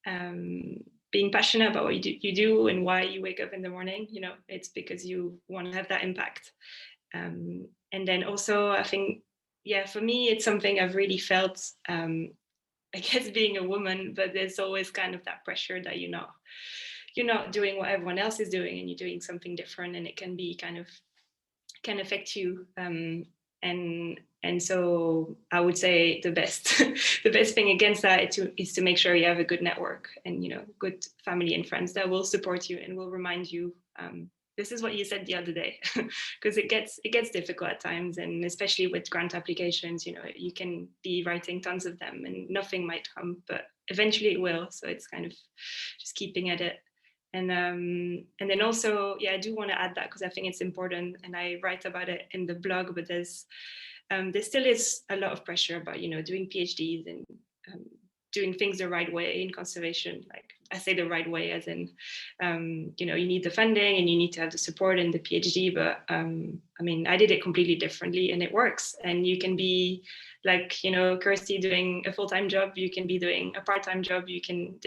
Being passionate about what you do and why you wake up in the morning, you know, it's because you want to have that impact. And then also, I think, yeah, for me, it's something I've really felt, I guess, being a woman, but there's always kind of that pressure that you're not doing what everyone else is doing and you're doing something different, and it can be can affect you. And so I would say the best thing against that is to make sure you have a good network and, you know, good family and friends that will support you and will remind you, this is what you said the other day, because it gets difficult at times, and especially with grant applications, you know, you can be writing tons of them and nothing might come, but eventually it will. So it's kind of just keeping at it. And then also, yeah, I do want to add that because I think it's important, and I write about it in the blog. But there still is a lot of pressure about, you know, doing PhDs and doing things the right way in conservation. Like I say the right way as in, you know, you need the funding and you need to have the support in the PhD. But I mean, I did it completely differently and it works. And you can be like, you know, Kirsty doing a full-time job, you can be doing a part-time job.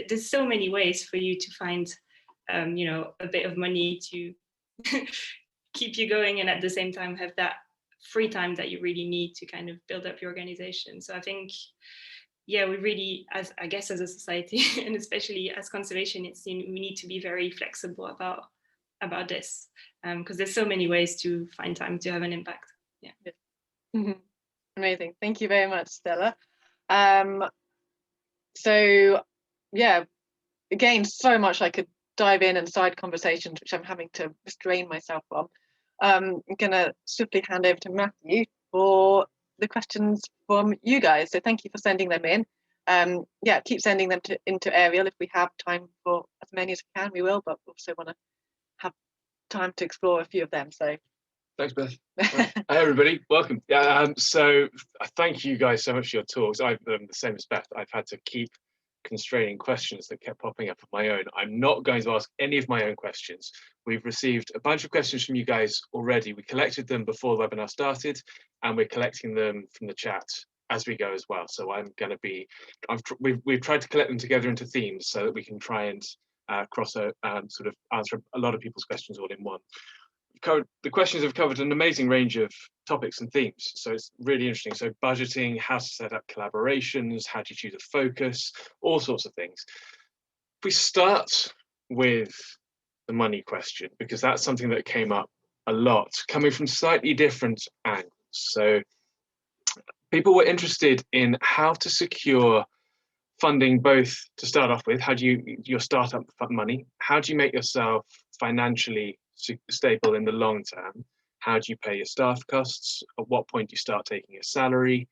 There's so many ways for you to find, you know, a bit of money to keep you going and at the same time have that free time that you really need to kind of build up your organization. So I think, yeah, we really, as a society and especially as conservationists, we need to be very flexible about this, because there's so many ways to find time to have an impact. Yeah. Amazing. Thank you very much, Stella. So yeah, again, so much I could dive in and side conversations, which I'm having to restrain myself from. I'm gonna swiftly hand over to Matthew for the questions from you guys. So thank you for sending them in. Yeah, keep sending them into Ariel. If we have time for as many as we can, we will, but we also want to have time to explore a few of them. So thanks, Beth. Hi everybody, welcome. So thank you guys so much for your talks. I've the same as Beth, I've had to keep constraining questions that kept popping up of my own. I'm not going to ask any of my own questions. We've received a bunch of questions from you guys already. We collected them before the webinar started, and we're collecting them from the chat as we go as well. So I'm going to be, we've tried to collect them together into themes so that we can try and sort of answer a lot of people's questions all in one. The questions have covered an amazing range of topics and themes, so it's really interesting. So budgeting, how to set up collaborations, how to choose a focus, all sorts of things. If we start with the money question, because that's something that came up a lot, coming from slightly different angles. So people were interested in how to secure funding, both to start off with, how do you, your startup money, how do you make yourself financially stable in the long term, how do you pay your staff costs? At what point do you start taking a salary?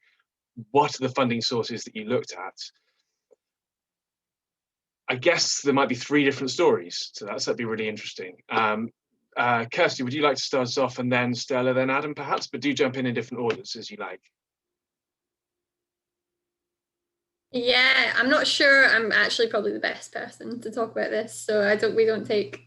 What are the funding sources that you looked at? I guess there might be 3 different stories to that, so that'd be really interesting. Kirsty, would you like to start us off, and then Stella, then Adam, perhaps? But do jump in different orders as you like. Yeah, I'm not sure I'm actually probably the best person to talk about this. So we don't take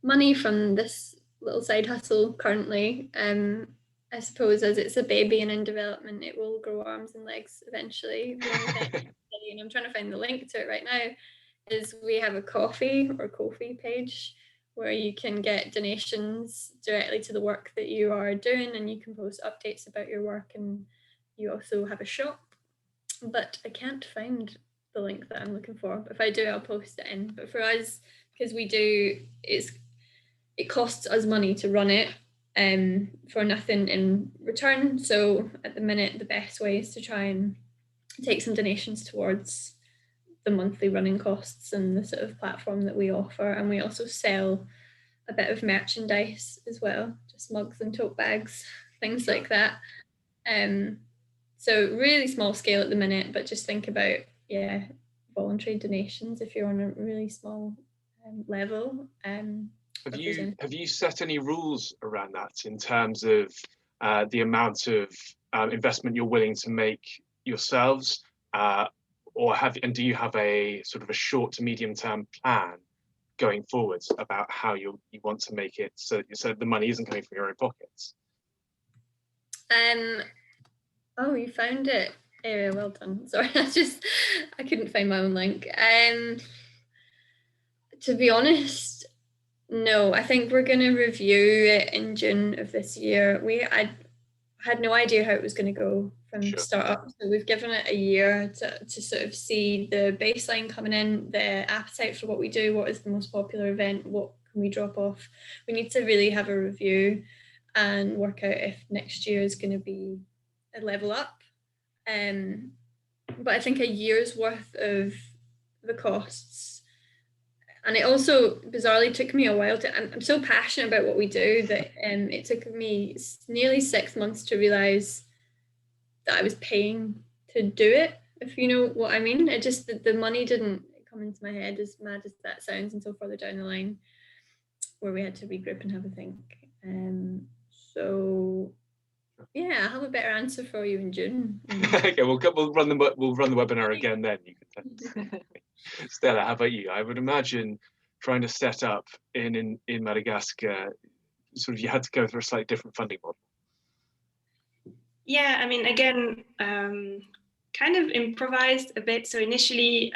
money from this little side hustle currently. I suppose as it's a baby and in development, it will grow arms and legs eventually. The only thing, and I'm trying to find the link to it right now, is we have a Ko-fi page where you can get donations directly to the work that you are doing, and you can post updates about your work, and you also have a shop. But I can't find the link that I'm looking for. If I do, I'll post it in. But for us, because it costs us money to run it for nothing in return. So at the minute, the best way is to try and take some donations towards the monthly running costs and the sort of platform that we offer. And we also sell a bit of merchandise as well, just mugs and tote bags, things like that. So really small scale at the minute, but just think about, voluntary donations if you're on a really small level. Have you set any rules around that in terms of the amount of investment you're willing to make yourselves, do you have a sort of a short to medium term plan going forwards about how you want to make it so the money isn't coming from your own pockets? Oh, you found it. Area, well done. Sorry, I couldn't find my own link. To be honest, no, I think we're going to review it in June of this year. I had no idea how it was going to go from start-up, so we've given it a year to sort of see the baseline coming in, the appetite for what we do, what is the most popular event, what can we drop off. We need to really have a review and work out if next year is going to be a level up. But I think a year's worth of the costs, and it also bizarrely took me a while I'm so passionate about what we do that it took me nearly 6 months to realize that I was paying to do it, if you know what I mean. It just, the money didn't come into my head, as mad as that sounds, until further down the line where we had to regroup and have a think. So yeah, I'll have a better answer for you in June. Okay, we'll run the webinar again then. You can Stella, how about you? I would imagine trying to set up in Madagascar, sort of you had to go through a slightly different funding model. Yeah, I mean, again, kind of improvised a bit. So initially,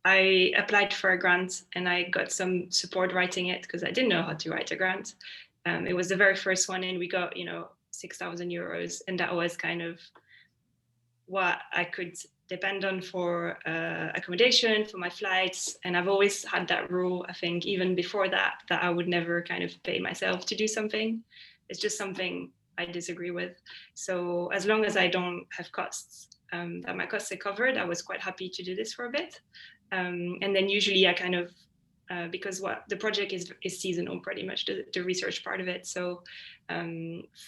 I applied for a grant and I got some support writing it because I didn't know how to write a grant. It was the very first one, and we got 6,000 euros, and that was kind of what I could depend on for accommodation, for my flights. And I've always had that rule, I think, even before that I would never kind of pay myself to do something. It's just something I disagree with. So as long as I don't have costs, that my costs are covered, I was quite happy to do this for a bit. And then usually I kind of, because what the project is seasonal, pretty much the research part of it. So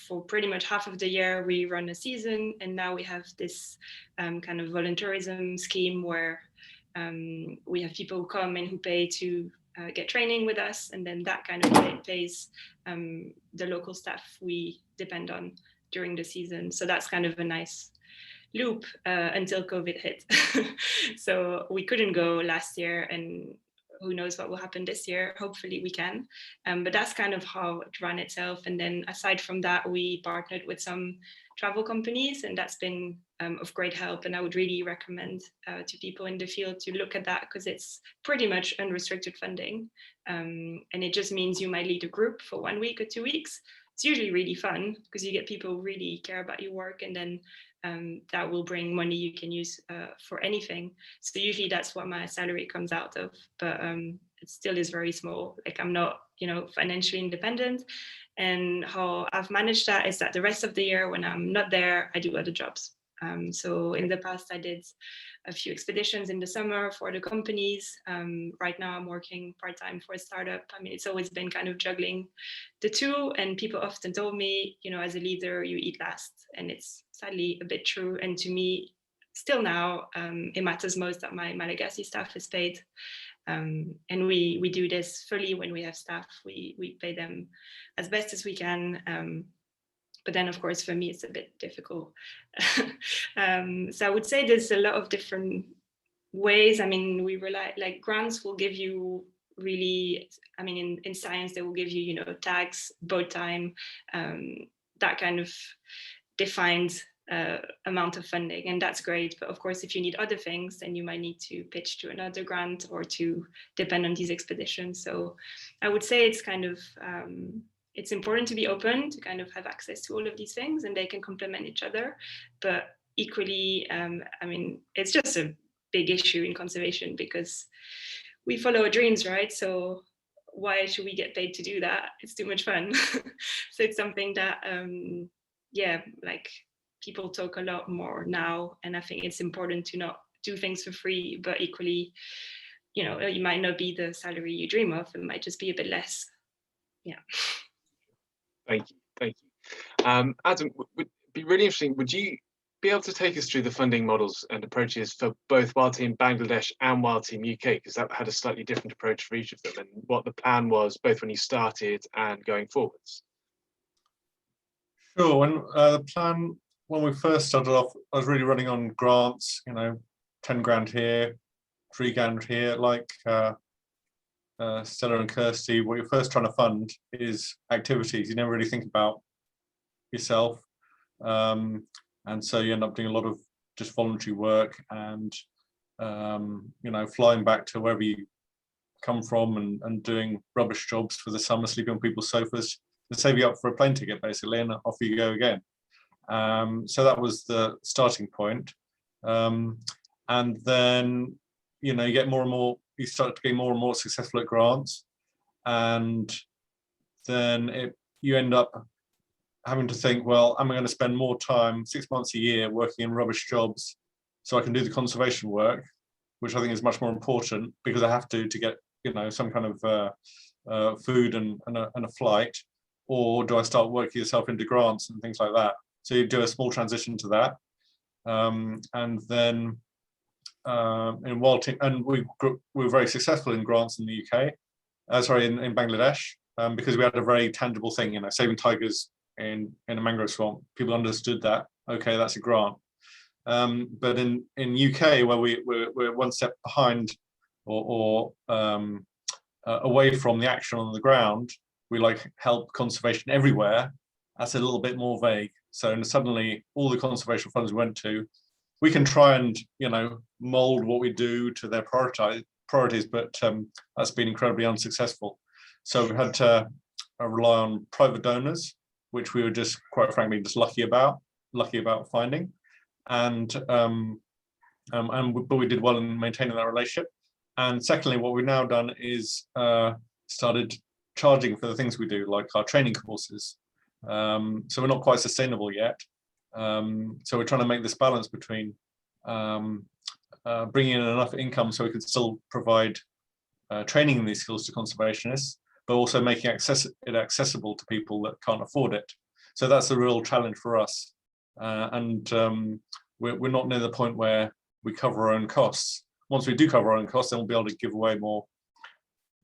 for pretty much half of the year, we run a season, and now we have this kind of volunteerism scheme where we have people who come and who pay to get training with us, and then that kind of pays the local staff we depend on during the season. So that's kind of a nice loop until COVID hit. So we couldn't go last year, and who knows what will happen this year. Hopefully we can. But that's kind of how it ran itself. And then aside from that, we partnered with some travel companies, and that's been of great help. And I would really recommend to people in the field to look at that, because it's pretty much unrestricted funding. And it just means you might lead a group for 1 week or 2 weeks. It's usually really fun because you get people who really care about your work, and then that will bring money you can use for anything. So usually that's what my salary comes out of, but it still is very small. Like, I'm not, financially independent. And how I've managed that is that the rest of the year when I'm not there, I do other jobs. So in the past, I did a few expeditions in the summer for the companies. Right now, I'm working part-time for a startup. I mean, it's always been kind of juggling the two. And people often told me, you know, as a leader, you eat last. And it's sadly a bit true. And to me, still now, it matters most that my Malagasy staff is paid. And we do this fully when we have staff. We pay them as best as we can. But then, of course, for me, it's a bit difficult. So I would say there's a lot of different ways. I mean, we rely, like grants will give you really, I mean, in science, they will give you, you know, tags, boat time, that kind of defined amount of funding, and that's great. But of course, if you need other things, then you might need to pitch to another grant or to depend on these expeditions. So I would say it's kind of, it's important to be open to kind of have access to all of these things, and they can complement each other. But equally, I mean, it's just a big issue in conservation because we follow our dreams, right? So why should we get paid to do that? It's too much fun. So it's something that, yeah, like people talk a lot more now, and I think it's important to not do things for free, but equally, you know, it might not be the salary you dream of. It might just be a bit less. Yeah. Thank you. Thank you. Adam, would be really interesting. Would you be able to take us through the funding models and approaches for both WildTeam Bangladesh and WildTeam UK? Because that had a slightly different approach for each of them, and what the plan was both when you started and going forwards. Sure. When the plan, when we first started off, I was really running on grants, you know, 10 grand here, 3 grand here, like Stella and Kirsty. What you're first trying to fund is activities. You never really think about yourself. And so you end up doing a lot of just voluntary work and, you know, flying back to wherever you come from and doing rubbish jobs for the summer, sleeping on people's sofas to save you up for a plane ticket, basically, and off you go again. So that was the starting point. And then, you know, you get more and more, you start to get more and more successful at grants. And then you end up having to think, well, am I going to spend more time, 6 months a year, working in rubbish jobs so I can do the conservation work, which I think is much more important because I have to get, you know, some kind of food and a flight, or do I start working yourself into grants and things like that? So you do a small transition to that. And then in WildTeam, and we were very successful in grants in the UK, in Bangladesh, because we had a very tangible thing, you know, saving tigers in a mangrove swamp. People understood that, okay, that's a grant. But in UK, where we're one step behind or away from the action on the ground, we like help conservation everywhere. That's a little bit more vague. So suddenly all the conservation funds we went to, we can try and, you know, mold what we do to their priorities, but that's been incredibly unsuccessful. So we had to rely on private donors, which we were just, quite frankly, just lucky about finding. But we did well in maintaining that relationship. And secondly, what we've now done is started charging for the things we do, like our training courses. So we're not quite sustainable yet. So we're trying to make this balance between bringing in enough income so we can still provide training in these skills to conservationists, but also making it accessible to people that can't afford it. So that's a real challenge for us. We're not near the point where we cover our own costs. Once we do cover our own costs, then we'll be able to give away more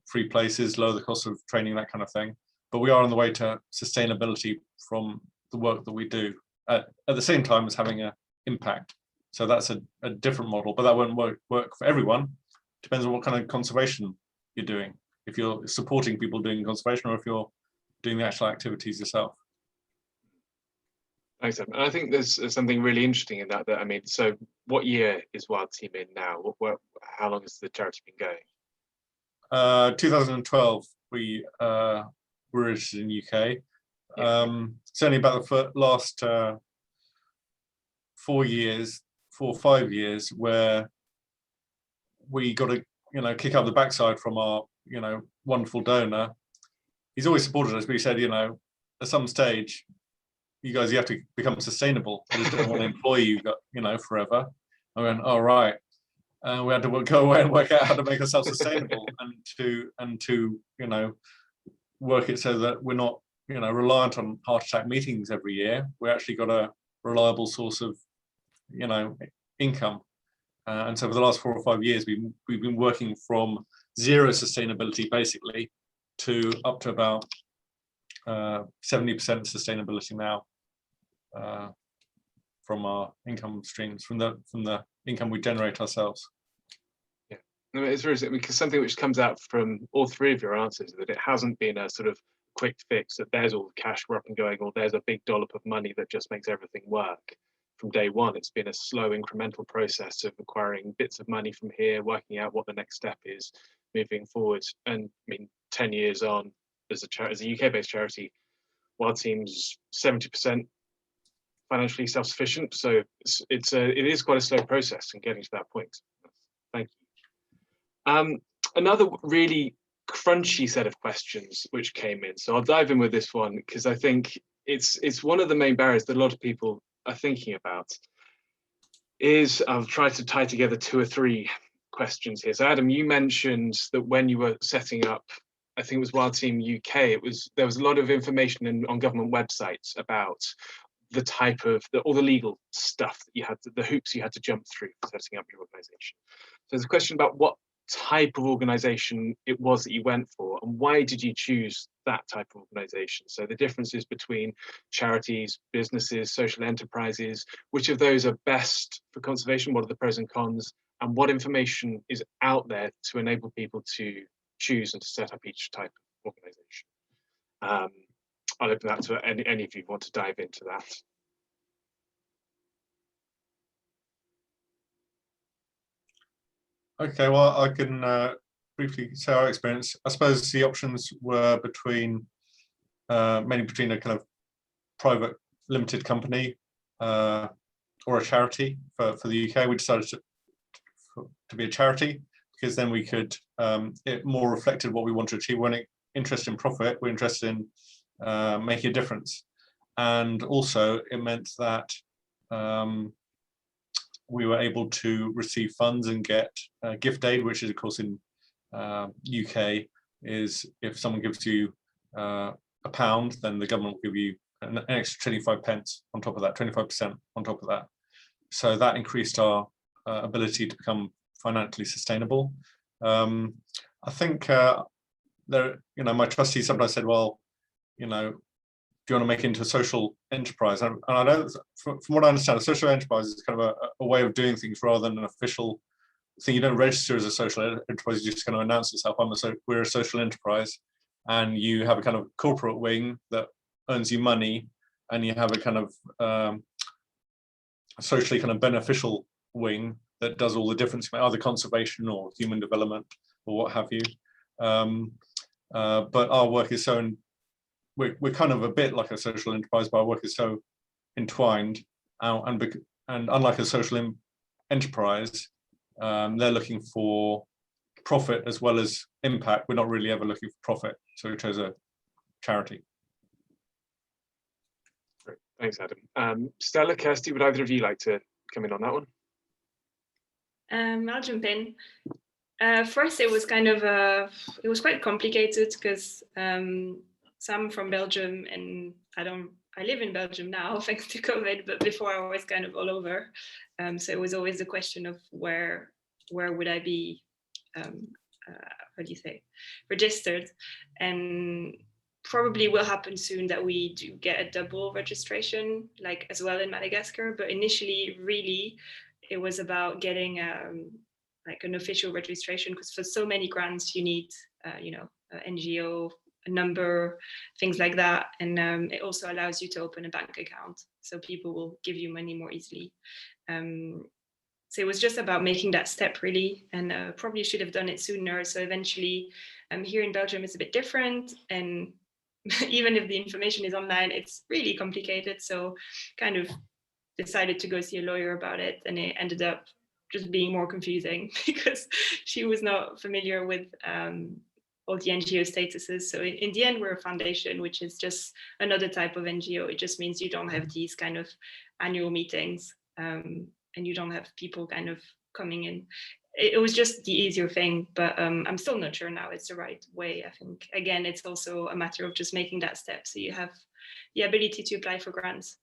free places, lower the cost of training, that kind of thing. But we are on the way to sustainability from the work that we do at the same time as having an impact. So that's a different model, but that won't work for everyone. Depends on what kind of conservation you're doing. If you're supporting people doing conservation or if you're doing the actual activities yourself. Thanks, Adam. And I think there's something really interesting in that. I mean, so what year is WildTeam in now? How long has the charity been going? 2012, we were registered in UK. Certainly about the last 4 or 5 years, where we got to, you know, kick up the backside from our, you know, wonderful donor. He's always supported us, but he said, you know, at some stage, you guys, you have to become sustainable. I just don't want to employ you, forever. I went, all right. We had to go away and work out how to make ourselves sustainable and to work it so that we're not reliant on heart attack meetings every year. We actually got a reliable source of income. And so for the last 4 or 5 years, we've been working from zero sustainability basically to up to about 70% sustainability now from our income streams, from the income we generate ourselves. Yeah, no, it's very, because something which comes out from all three of your answers is that it hasn't been a sort of quick fix, that there's all the cash, we're up and going, or there's a big dollop of money that just makes everything work. From day one, it's been a slow incremental process of acquiring bits of money from here, working out what the next step is, moving forward. And I mean, 10 years on, as a UK-based charity, WildTeam's 70% financially self-sufficient. So it is quite a slow process in getting to that point. Thank you. Another really crunchy set of questions which came in. So I'll dive in with this one because I think it's one of the main barriers that a lot of people are thinking about. I'll try to tie together 2 or 3 questions here. So Adam, you mentioned that when you were setting up, I think it was WildTeam UK, there was a lot of information on government websites about the type of all the legal stuff that you had, the hoops you had to jump through for setting up your organization. So there's a question about what type of organization it was that you went for, and why did you choose that type of organization? So the differences between charities, businesses, social enterprises, which of those are best for conservation, what are the pros and cons, and what information is out there to enable people to choose and to set up each type of organization. I'll open that to any of you who want to dive into that. Okay, well, I can briefly say our experience. I suppose the options were mainly between a kind of private limited company or a charity. For the UK, we decided to be a charity because then we could, it more reflected what we want to achieve. We weren't interested in profit, we're interested in making a difference. And also it meant that we were able to receive funds and get gift aid, which is of course in UK is if someone gives you £1, then the government will give you an extra 25 pence on top of that, 25% on top of that. So that increased our ability to become financially sustainable. I think my trustee sometimes said, well, do you want to make it into a social enterprise? And I don't, from what I understand, a social enterprise is kind of a way of doing things rather than an official thing. You don't register as a social enterprise, you just kind of announce yourself, we're a social enterprise, and you have a kind of corporate wing that earns you money, and you have a kind of socially kind of beneficial wing that does all the difference, either conservation or human development or what have you. But our work is so, we're kind of a bit like a social enterprise, but our work is so entwined, and unlike a social enterprise, they're looking for profit as well as impact. We're not really ever looking for profit, so we chose a charity. Great, thanks, Adam. Stella, Kirsty, would either of you like to come in on that one? I'll jump in. First, it was quite complicated because I'm from Belgium, and I live in Belgium now thanks to COVID, but before I was kind of all over. So it was always the question of where would I be, registered, and probably will happen soon that we do get a double registration, like as well in Madagascar. But initially, really, it was about getting like an official registration, because for so many grants you need, NGO, a number, things like that, and it also allows you to open a bank account, so people will give you money more easily. So it was just about making that step, really, and probably should have done it sooner. So eventually, here in Belgium, it's a bit different, and even if the information is online, it's really complicated. So kind of decided to go see a lawyer about it, and it ended up just being more confusing because she was not familiar with all the NGO statuses. So in the end, we're a foundation, which is just another type of NGO. It just means you don't have these kind of annual meetings, and you don't have people kind of coming in. It was just the easier thing, but I'm still not sure now it's the right way. I think, again, it's also a matter of just making that step so you have the ability to apply for grants.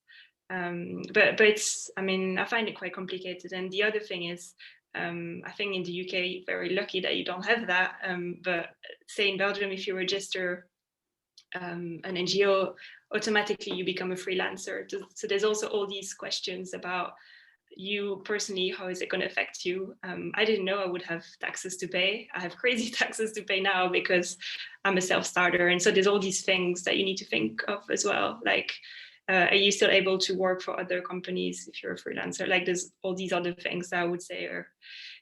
But it's, I mean, I find it quite complicated. And the other thing is, I think in the UK, you're very lucky that you don't have that. But say in Belgium, if you register an NGO, automatically you become a freelancer. So there's also all these questions about you personally, how is it going to affect you? I didn't know I would have taxes to pay. I have crazy taxes to pay now because I'm a self-starter. And so there's all these things that you need to think of as well. Like, are you still able to work for other companies if you're a freelancer? Like, there's all these other things that I would say are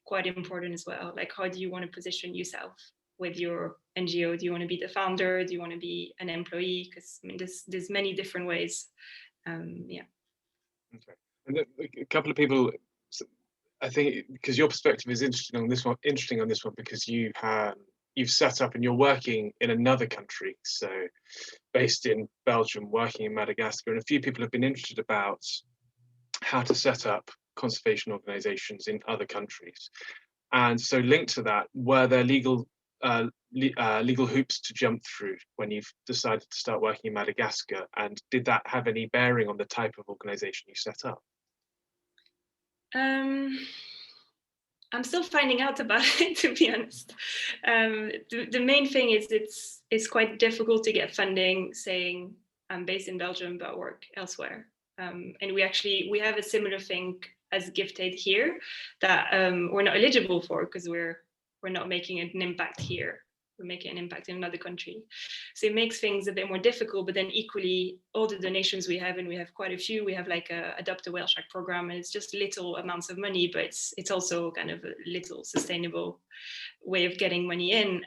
quite important as well. Like, how do you want to position yourself with your NGO? Do you want to be the founder? Do you want to be an employee? Because I mean, there's many different ways. Yeah. Okay. And a couple of people, I think, because your perspective is interesting on this one, because you've set up and you're working in another country, so based in Belgium, working in Madagascar, and a few people have been interested about how to set up conservation organizations in other countries. And so linked to that, were there legal hoops to jump through when you've decided to start working in Madagascar, and did that have any bearing on the type of organization you set up? I'm still finding out about it, to be honest. The main thing is it's quite difficult to get funding saying I'm based in Belgium but work elsewhere. And we have a similar thing as Gift Aid here that we're not eligible for because we're not making an impact here. We're making an impact in another country. So it makes things a bit more difficult, but then equally all the donations we have, and we have quite a few, we have like a Adopt a Whale Shark program, and it's just little amounts of money, but it's also kind of a little sustainable way of getting money in.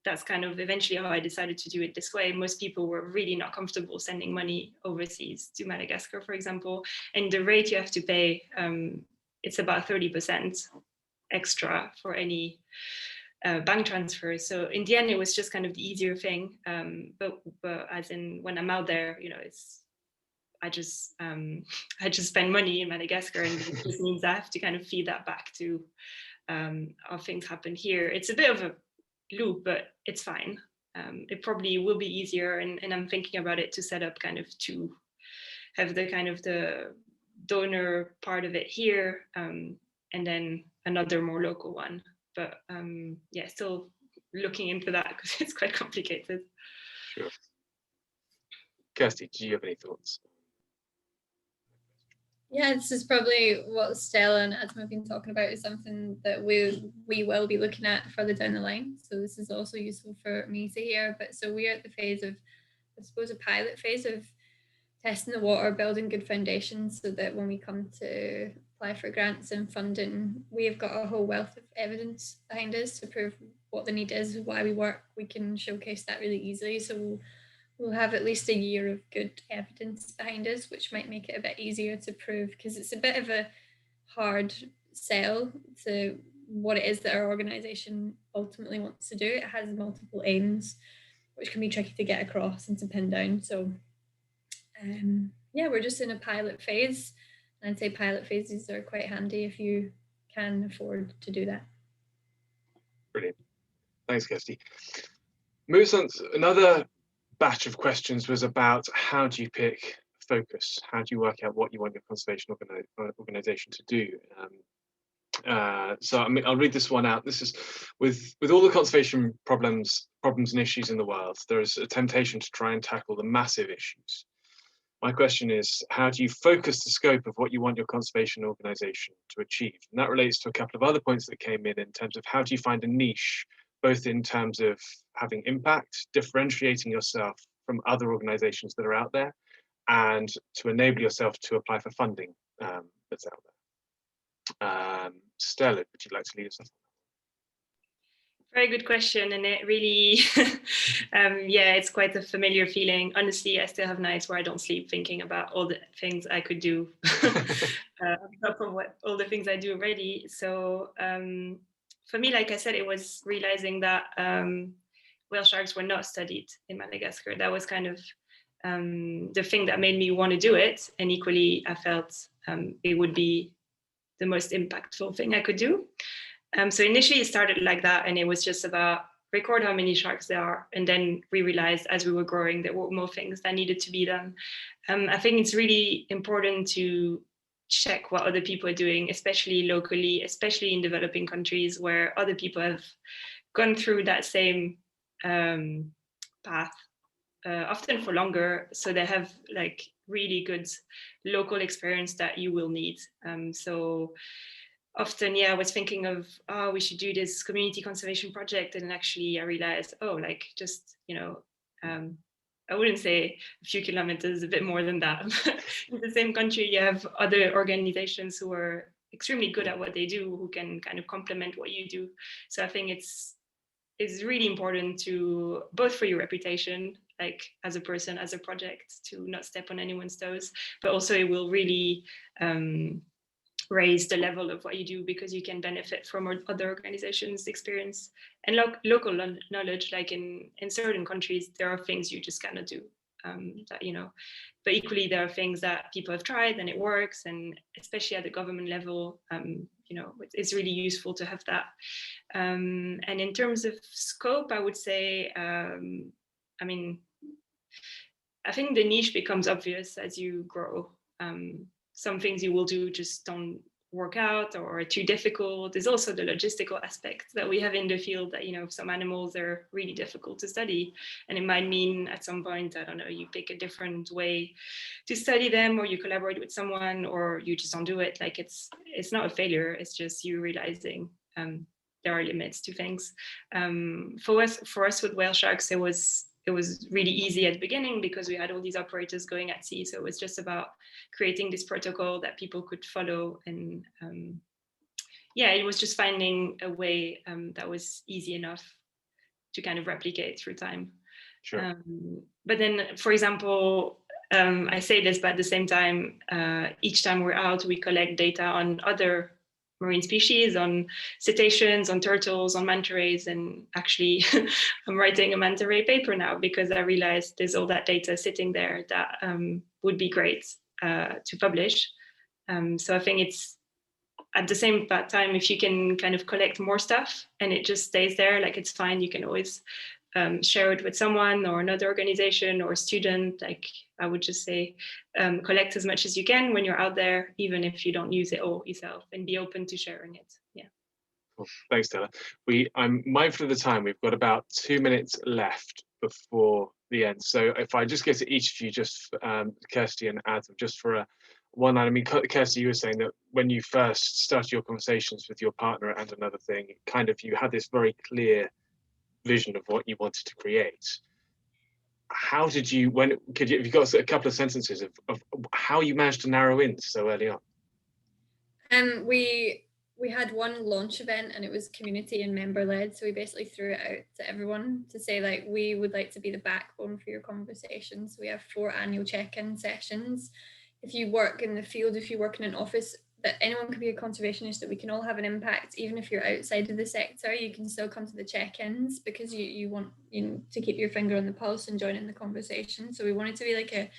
That's kind of eventually how I decided to do it this way. Most people were really not comfortable sending money overseas to Madagascar, for example, and the rate you have to pay, it's about 30% extra for any bank transfers. So in the end, it was just kind of the easier thing. But as in when I'm out there, you know, I just spend money in Madagascar, and it just means I have to kind of feed that back to how things happen here. It's a bit of a loop, but it's fine. It probably will be easier, and I'm thinking about it to set up kind of to have the kind of the donor part of it here, and then another more local one. But yeah, still looking into that because it's quite complicated. Sure. Kirsty, do you have any thoughts? Yeah, this is probably what Stella and Adam have been talking about, is something that we will be looking at further down the line. So this is also useful for me to hear. But so we're at the phase of, I suppose, a pilot phase of testing the water, building good foundations so that when we come to apply for grants and funding, we've got a whole wealth of evidence behind us to prove what the need is, why we work. We can showcase that really easily. So we'll have at least a year of good evidence behind us, which might make it a bit easier to prove, because it's a bit of a hard sell to what it is that our organisation ultimately wants to do. It has multiple aims, which can be tricky to get across and to pin down. So yeah, we're just in a pilot phase. And I'd say pilot phases are quite handy if you can afford to do that. Brilliant. Thanks, Kirsty. Moves on to another batch of questions was about how do you pick focus? How do you work out what you want your conservation organization to do? So I mean, I'll read this one out. This is with all the conservation problems and issues in the world, there is a temptation to try and tackle the massive issues. My question is, how do you focus the scope of what you want your conservation organization to achieve? And that relates to a couple of other points that came in terms of how do you find a niche, both in terms of having impact, differentiating yourself from other organizations that are out there, and to enable yourself to apply for funding that's out there. Stella, would you like to lead us off? Very good question, and it really, yeah, it's quite a familiar feeling. Honestly, I still have nights where I don't sleep thinking about all the things I could do on top of all the things I do already. So for me, like I said, it was realizing that whale sharks were not studied in Madagascar. That was kind of the thing that made me want to do it. And equally, I felt it would be the most impactful thing I could do. So initially it started like that, and it was just about record how many sharks there are. And then we realized as we were growing, there were more things that needed to be done. I think it's really important to check what other people are doing, especially locally, especially in developing countries where other people have gone through that same path, often for longer. So they have like really good local experience that you will need. So often, I was thinking of, oh, we should do this community conservation project. And actually I realized, oh, like just, I wouldn't say a few kilometers, a bit more than that. In the same country, you have other organizations who are extremely good at what they do, who can kind of complement what you do. So I think it's really important to, both for your reputation, like as a person, as a project, to not step on anyone's toes, but also it will really raise the level of what you do, because you can benefit from other organizations' experience and local knowledge. Like in certain countries, there are things you just cannot do, that, but equally there are things that people have tried and it works. And especially at the government level, it's really useful to have that. And in terms of scope, I would say, I think the niche becomes obvious as you grow. Some things you will do just don't work out or are too difficult. There's also the logistical aspect that we have in the field, that some animals are really difficult to study, and it might mean at some point, I don't know, you pick a different way to study them, or you collaborate with someone, or you just don't do it. Like it's not a failure, it's just you realizing there are limits to things. For us with whale sharks, it was really easy at the beginning because we had all these operators going at sea. So it was just about creating this protocol that people could follow. And it was just finding a way that was easy enough to kind of replicate through time. Sure. But then, for example, I say this, but at the same time, each time we're out, we collect data on other marine species, on cetaceans, on turtles, on manta rays. And actually I'm writing a manta ray paper now because I realized there's all that data sitting there that would be great to publish. So I think it's at the same time, if you can kind of collect more stuff and it just stays there, like it's fine, you can always share it with someone or another organization or a student. Like I would just say, collect as much as you can when you're out there, even if you don't use it all yourself, and be open to sharing it. Yeah. Cool. Thanks, Stella. I'm mindful of the time. We've got about 2 minutes left before the end. So if I just get to each of you, just Kirsty and Adam, just for one line. I mean, Kirsty, you were saying that when you first started your conversations with your partner and another thing, kind of you had this very clear vision of what you wanted to create. How did you, have you got a couple of sentences of how you managed to narrow in so early on? We had one launch event and it was community and member led. So we basically threw it out to everyone to say, like, we would like to be the backbone for your conversations. We have 4 annual check-in sessions. If you work in the field, if you work in an office, that anyone can be a conservationist, that we can all have an impact. Even if you're outside of the sector, you can still come to the check-ins because you want to keep your finger on the pulse and join in the conversation. So we wanted to be like a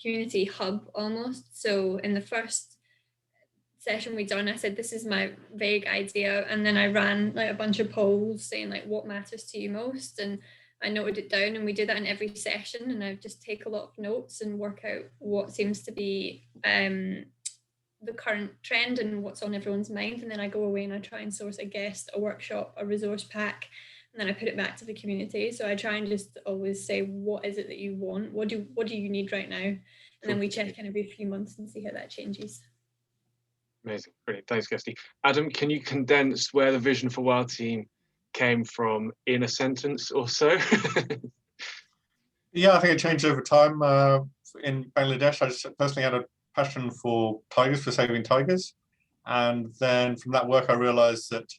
community hub almost. So in the first session we done, I said, this is my vague idea, and then I ran like a bunch of polls saying like what matters to you most, and I noted it down, and we did that in every session. And I just take a lot of notes and work out what seems to be the current trend and what's on everyone's mind, and then I go away and I try and source a guest, a workshop, a resource pack, and then I put it back to the community. So I try and just always say, what is it that you want? What do you need right now? And then we check in every few months and see how that changes. Amazing, brilliant. Thanks, Kirsty. Adam, can you condense where the vision for WildTeam came from in a sentence or so? Yeah, I think it changed over time. In Bangladesh, I just personally had a passion for tigers, for saving tigers. And then from that work, I realized that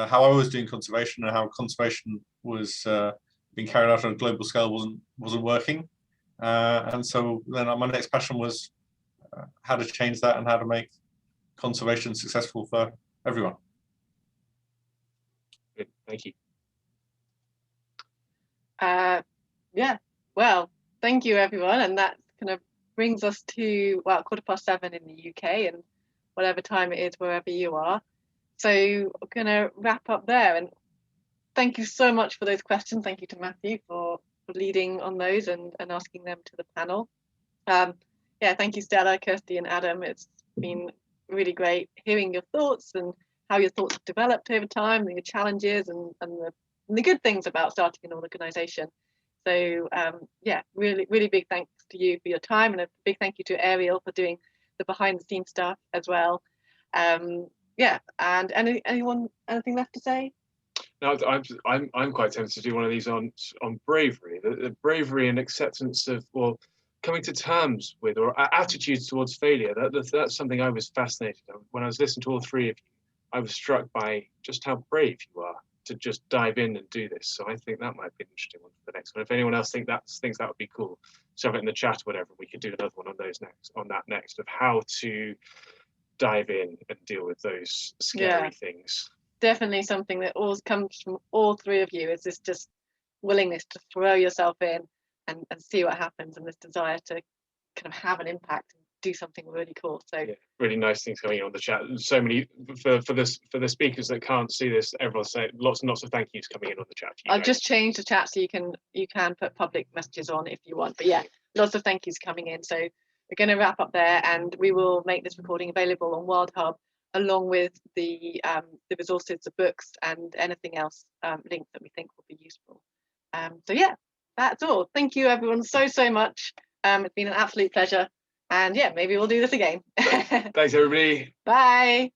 how I was doing conservation and how conservation was being carried out on a global scale wasn't working. And so then my next passion was how to change that and how to make conservation successful for everyone. Good. Thank you. Yeah, well, thank you everyone, and that kind of brings us to, well, 7:15 in the UK and whatever time it is wherever you are. So we're gonna wrap up there, and thank you so much for those questions. Thank you to Matthew for leading on those and asking them to the panel. Yeah, thank you Stella, Kirsty and Adam. It's been really great hearing your thoughts and how your thoughts have developed over time, and your challenges and the good things about starting an organisation. So yeah, really big thanks to you for your time, and a big thank you to Ariel for doing the behind the scenes stuff as well. Yeah, and anything left to say? No, I'm quite tempted to do one of these on bravery, the bravery and acceptance of, well, coming to terms with, or attitudes towards failure. That's something I was fascinated with. When I was listening to all three of you, I was struck by just how brave you are to just dive in and do this. So I think that might be an interesting one for the next one. If anyone else thinks that would be cool, shove it in the chat or whatever. We could do another one on those next of how to dive in and deal with those scary things. Definitely something that always comes from all three of you, is this just willingness to throw yourself in and see what happens, and this desire to kind of have an impact and do something really cool. So yeah, really nice things coming in on the chat. So many for the speakers that can't see this, everyone's saying lots and lots of thank yous coming in on the chat. I've just changed the chat so you can put public messages on if you want, but yeah, lots of thank yous coming in. So we're going to wrap up there, and we will make this recording available on WildHub along with the resources, the books, and anything else linked that we think will be useful. So yeah, that's all. Thank you everyone so much. It's been an absolute pleasure, and yeah, maybe we'll do this again. Thanks everybody. Bye.